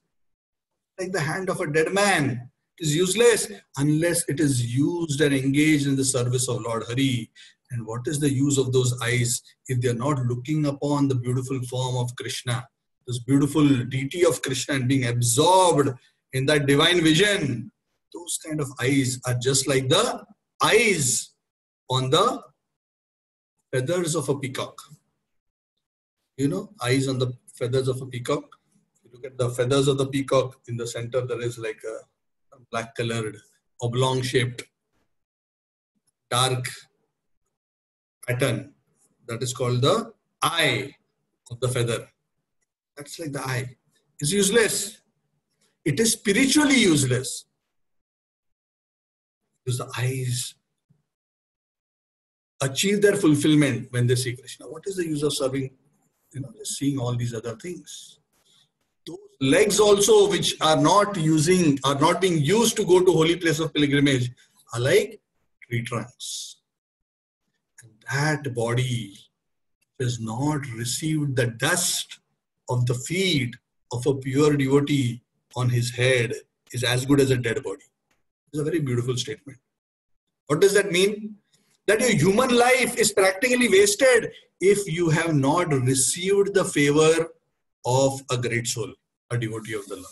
like the hand of a dead man, is useless unless it is used and engaged in the service of Lord Hari. And what is the use of those eyes if they are not looking upon the beautiful form of Krishna, this beautiful deity of Krishna, and being absorbed in that divine vision? Those kind of eyes are just like the eyes on the feathers of a peacock. You know, eyes on the feathers of a peacock. If you look at the feathers of the peacock, in the center there is like a black colored, oblong shaped, dark pattern. That is called the eye of the feather. That's like the eye. It's useless. It is spiritually useless. Because the eyes achieve their fulfillment when they see Krishna. What is the use of serving, just seeing all these other things? Those legs also, which are not being used to go to holy place of pilgrimage, are like tree trunks. And that body has not received the dust of the feet of a pure devotee on his head is as good as a dead body. It's a very beautiful statement. What does that mean? That your human life is practically wasted if you have not received the favor of a great soul, a devotee of the Lord.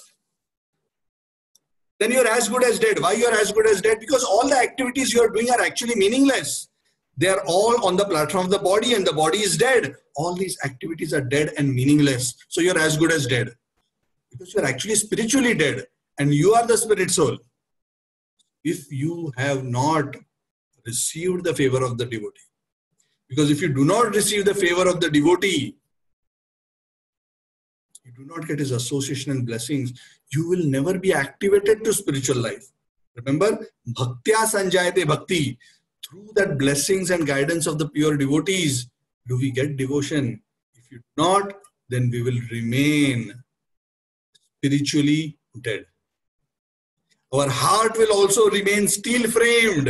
Then you're as good as dead. Why you're as good as dead? Because all the activities you're doing are actually meaningless. They are all on the platform of the body, and the body is dead. All these activities are dead and meaningless. So you're as good as dead. Because you're actually spiritually dead, and you are the spirit soul. If you have not received the favor of the devotee, because if you do not receive the favor of the devotee, you do not get his association and blessings, you will never be activated to spiritual life. Remember, bhaktya sanjayate bhakti. Through that blessings and guidance of the pure devotees, do we get devotion. If you do not, then we will remain spiritually dead. Our heart will also remain steel-framed.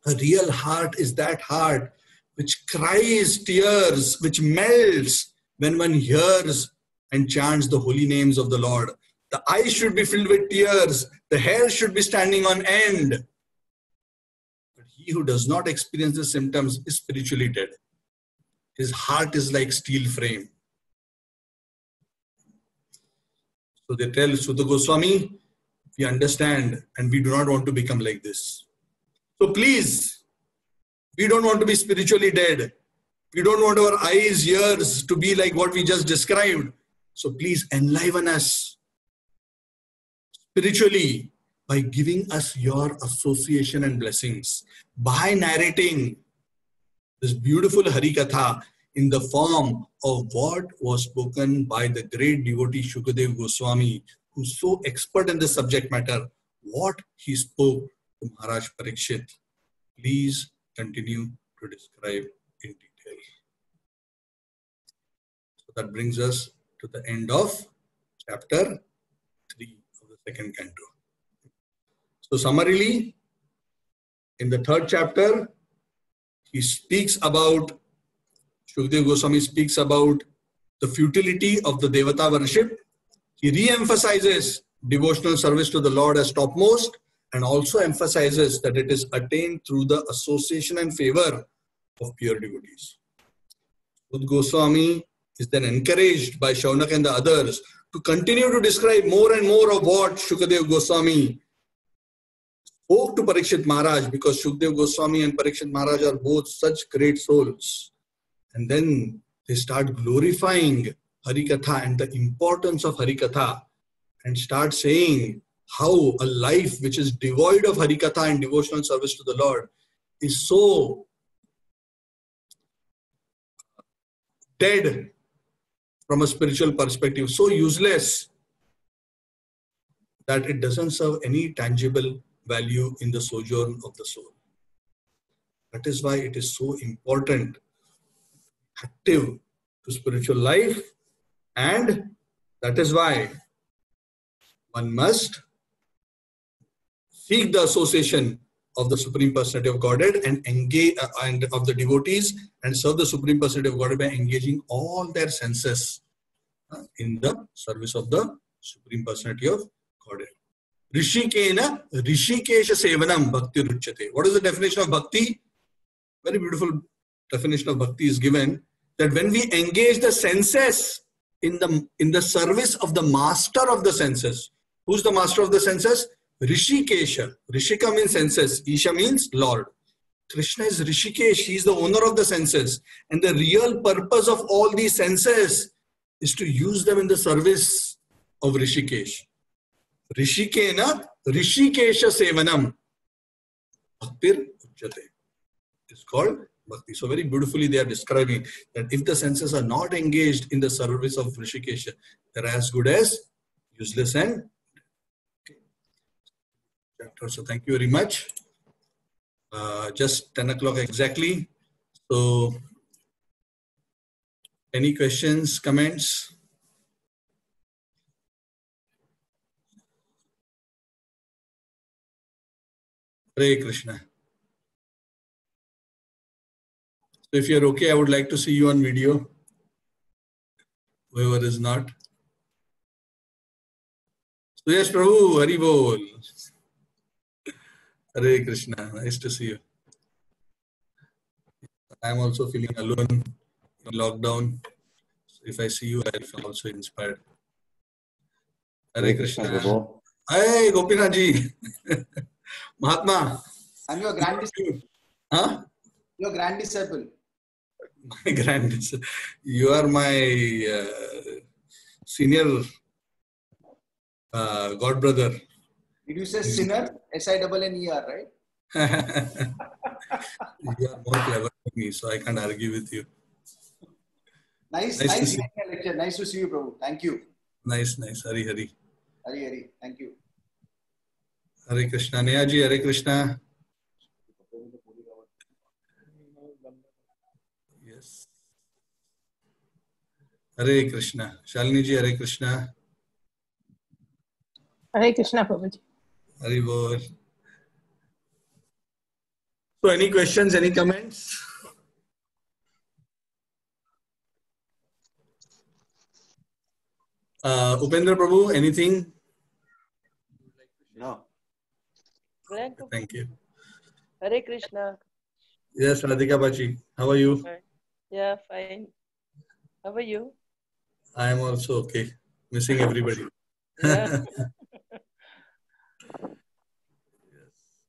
A real heart is that heart which cries tears, which melts when one hears and chants the holy names of the Lord. The eyes should be filled with tears. The hair should be standing on end. But he who does not experience the symptoms is spiritually dead. His heart is like steel frame. So they tell Sutta Goswami, we understand and we do not want to become like this. So please, we don't want to be spiritually dead. We don't want our eyes, ears to be like what we just described. So please enliven us spiritually by giving us your association and blessings, by narrating this beautiful Harikatha in the form of what was spoken by the great devotee Shukadev Goswami, who's so expert in this subject matter, what he spoke to Maharaj Parikshit. Please continue to describe in detail. So that brings us to the end of chapter 3 of the second canto. So summarily, in the third chapter, he speaks about, Shukadev Goswami speaks about the futility of the Devata worship. He re-emphasizes devotional service to the Lord as topmost, and also emphasizes that it is attained through the association and favor of pure devotees. Shukadev Goswami is then encouraged by Shaunak and the others to continue to describe more and more of what Shukadev Goswami spoke to Parikshit Maharaj, because Shukadev Goswami and Parikshit Maharaj are both such great souls. And then they start glorifying Harikatha and the importance of Harikatha, and start saying how a life which is devoid of Harikatha and devotional service to the Lord is so dead from a spiritual perspective, so useless that it doesn't serve any tangible value in the sojourn of the soul. That is why it is so important, active to spiritual life, and that is why one must seek the association of the Supreme Personality of Godhead and engage and of the devotees and serve the Supreme Personality of Godhead by engaging all their senses in the service of the Supreme Personality of Godhead. Rishikena Rishikesha Sevanam Bhakti Ruchyate. What is the definition of bhakti? Very beautiful definition of bhakti is given, that when we engage the senses in the service of the master of the senses. Who's the master of the senses? Rishikesha. Rishika means senses. Isha means Lord. Krishna is Rishikesh. He is the owner of the senses. And the real purpose of all these senses is to use them in the service of Rishikesh. Rishikena Rishikesha Sevanam Bhaktir Uchyate. It's called bhakti. So very beautifully they are describing that if the senses are not engaged in the service of Rishikesha, they're as good as useless and okay. So thank you very much. Just 10 o'clock exactly. So any questions, comments? Hare Krishna. So if you're okay, I would like to see you on video. Whoever is not. So yes, Prabhu, Hari Bol. Hare Krishna. Nice to see you. I am also feeling alone in lockdown. So if I see you, I feel also inspired. Hare Krishna. Hey, Gopinath ji. Mahatma. I'm your grand disciple. Huh? Your grand disciple. My grand disciple. You are my senior god brother. Did you say sinner? S-I-N-N-E-R, right? You are more clever than me, so I can't argue with you. Nice lecture. Nice to see you, Prabhu. Thank you. Nice. Hari. Hari. Thank you. Hare Krishna. Neha ji, Hare Krishna. Yes. Hare Krishna. Shalini ji, Hare Krishna. Hare Krishna, Prabhuji. Hari Bol. So any questions, any comments? Upendra Prabhu, anything? No. Thank you. Hare Krishna. Yes, Radhika Bachi. How are you? Yeah, fine. How are you? I am also okay. Missing everybody. Yeah.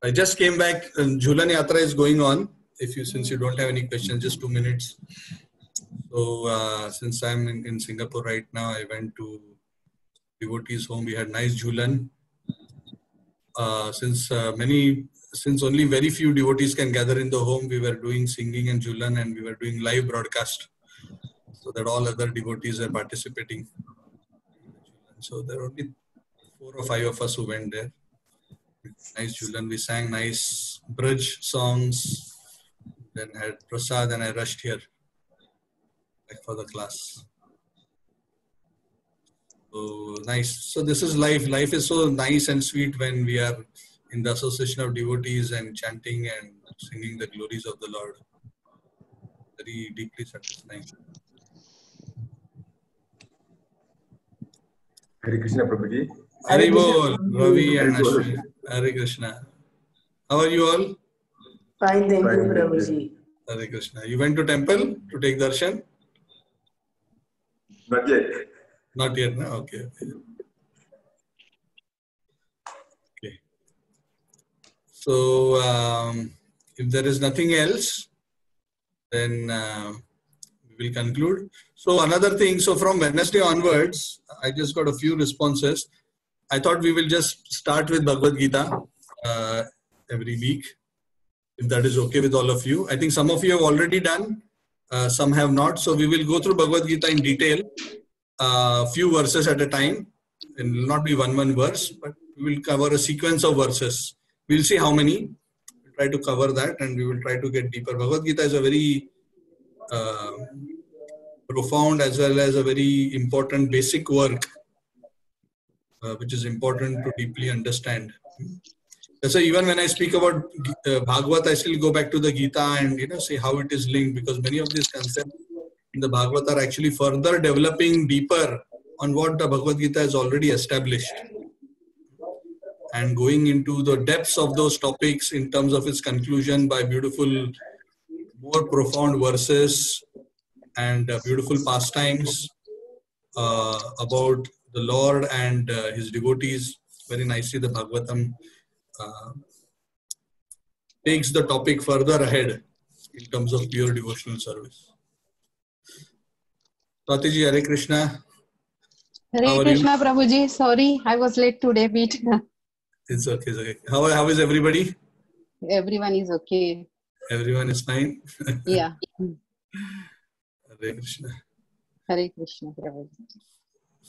I just came back. Jhulan Yatra is going on. Since you don't have any questions, just 2 minutes. So since I'm in Singapore right now, I went to devotees' home. We had nice Jhulan. Since only very few devotees can gather in the home, we were doing singing and Jhulan, and we were doing live broadcast, so that all other devotees are participating. So there were only 4 or 5 of us who went there. Nice Jhulan. We sang nice Braj songs, then had prasad, and I rushed here back for the class. So nice. So this is life. Life is so nice and sweet when we are in the association of devotees and chanting and singing the glories of the Lord. Very deeply satisfying. Hare Krishna, Prabhuji. Hari Bol, Ravi and Ashwin. Hare Krishna. How are you all? Fine, thank you, Prabhuji. Hare Krishna. You went to temple to take darshan? Not yet. Not yet, no? Okay. So, if there is nothing else, then we will conclude. So, another thing, so from Wednesday onwards, I just got a few responses. I thought we will just start with Bhagavad Gita every week, if that is okay with all of you. I think some of you have already done, some have not. So, we will go through Bhagavad Gita in detail, few verses at a time. It will not be one verse, but we will cover a sequence of verses. We'll see how many. We'll try to cover that, and we will try to get deeper. Bhagavad Gita is a very profound as well as a very important basic work, which is important to deeply understand. So even when I speak about Bhagavad, I still go back to the Gita and say how it is linked, because many of these concepts in the Bhagavad are actually further developing deeper on what the Bhagavad Gita has already established, and going into the depths of those topics in terms of its conclusion by beautiful, more profound verses and beautiful pastimes about the Lord and his devotees. Very nicely, the Bhagavatam takes the topic further ahead in terms of pure devotional service. Swatiji, Hare Krishna. Hare Krishna, Prabhuji. Sorry, I was late today. Beat. It's okay. It's okay. How is everybody? Everyone is okay. Everyone is fine? Yeah. Hare Krishna. Hare Krishna, Prabhuji.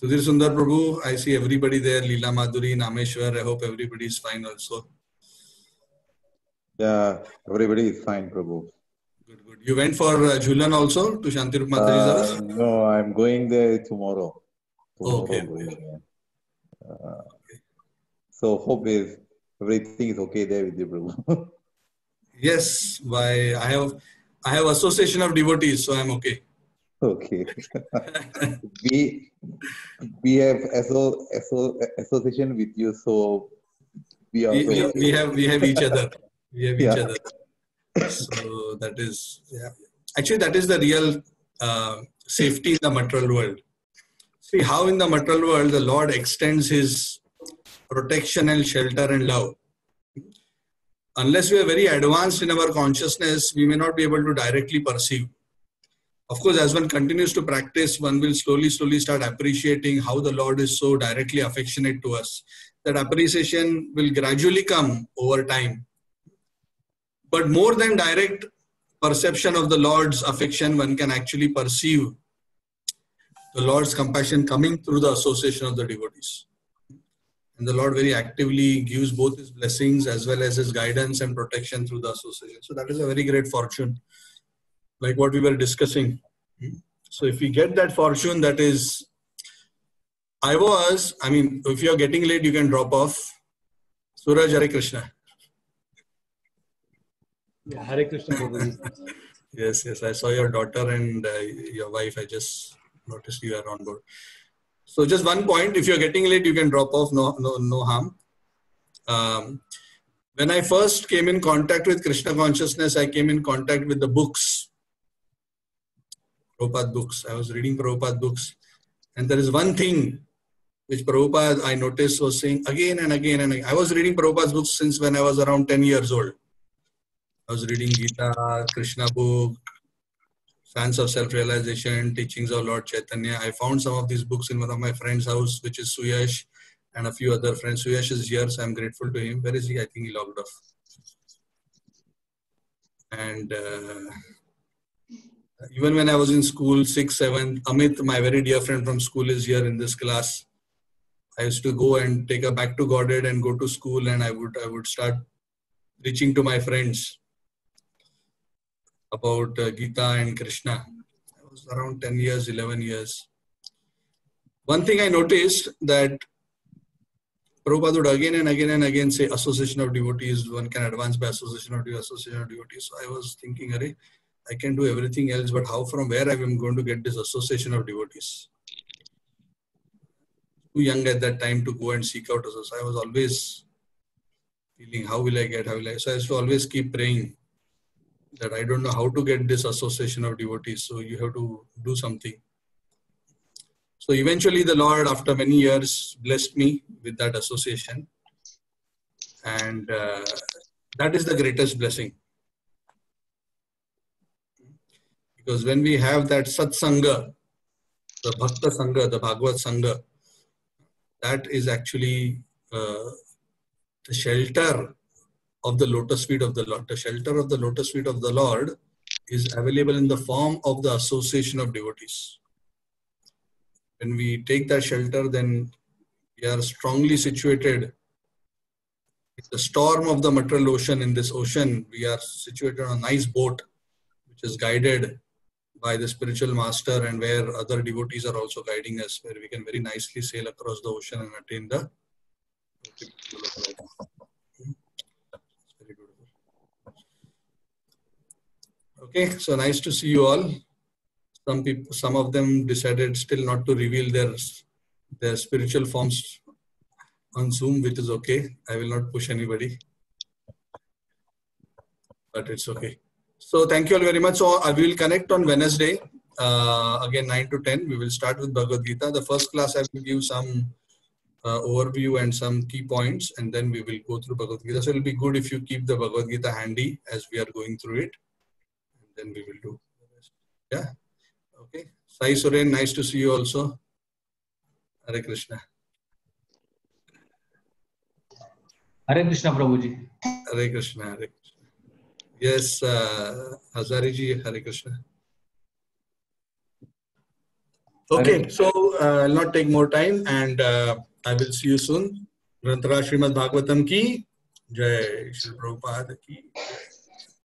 Sudhir Sundar Prabhu, I see everybody there. Leela Madhuri, Nameshwar. I hope everybody is fine also. Yeah, everybody is fine, Prabhu. Good, good. You went for Jhulan also to Shantirup Mataji's house? No, I'm going there tomorrow. Okay. So hope everything is okay there with you, Prabhu. Yes, I have association of devotees, so I'm okay. Okay. we have association with you, so we also we have each other. We have each Yeah. other. So that is, actually that is the real safety in the material world. See how in the material world the Lord extends his protection and shelter and love. Unless we are very advanced in our consciousness, we may not be able to directly perceive. Of course, as one continues to practice, one will slowly start appreciating how the Lord is so directly affectionate to us. That appreciation will gradually come over time. But more than direct perception of the Lord's affection, one can actually perceive the Lord's compassion coming through the association of the devotees. And the Lord very actively gives both his blessings as well as his guidance and protection through the association. So that is a very great fortune, like what we were discussing. So if we get that fortune, that is, if you are getting late, you can drop off. Suraj, Hare Krishna. Yeah, Hare Krishna, Prabhuji. Yes, I saw your daughter and your wife. I just noticed you are on board. So just one point, if you're getting late, you can drop off, no harm. When I first came in contact with Krishna consciousness, I came in contact with the books, Prabhupada books. I was reading Prabhupada books. And there is one thing which Prabhupada, I noticed, was saying again and again and again. I was reading Prabhupada's books since when I was around 10 years old. I was reading Gita, Krishna book, Science of Self-Realization, Teachings of Lord Chaitanya. I found some of these books in one of my friend's house, which is Suyash, and a few other friends. Suyash is here, so I'm grateful to him. Where is he? I think he logged off. And even when I was in school, 6th, 7th, Amit, my very dear friend from school, is here in this class. I used to go and take a back to Godhead and go to school, and I would start preaching to my friends about Gita and Krishna. I was around 10 years, 11 years. One thing I noticed that Prabhupada would again and again and again say association of devotees, one can advance by association of devotees. So I was thinking, I can do everything else, but how, from where I am going to get this association of devotees? Too young at that time to go and seek out association. I was always feeling, how will I get? So I used to always keep praying that I don't know how to get this association of devotees. So you have to do something. So eventually the Lord, after many years, blessed me with that association. And that is the greatest blessing. Because when we have that Satsanga, the Bhakta Sangha, the Bhagavad Sangha, that is actually the shelter of the lotus feet of the Lord. The shelter of the lotus feet of the Lord is available in the form of the association of devotees. When we take that shelter, then we are strongly situated in the storm of the material ocean. In this ocean, we are situated on a nice boat, which is guided by the spiritual master, and where other devotees are also guiding us, where we can very nicely sail across the ocean and attain the. Okay, so nice to see you all. Some people, some of them decided still not to reveal their spiritual forms on Zoom, which is okay. I will not push anybody, but it's okay. So thank you all very much. So we will connect on Wednesday, again 9 to 10. We will start with Bhagavad Gita. The first class I will give some overview and some key points, and then we will go through Bhagavad Gita. So it will be good if you keep the Bhagavad Gita handy as we are going through it, and then we will do the rest. Yeah. Okay. Sai Suren, nice to see you also. Hare Krishna. Hare Krishna, Prabhuji. Hare Krishna. Hare Krishna. Yes, Hazari ji, Hare Krishna. Okay, so I'll not take more time, and I will see you soon. Grantara Srimad Bhagavatam ki Jai, Shri Prabhupada ki Jai.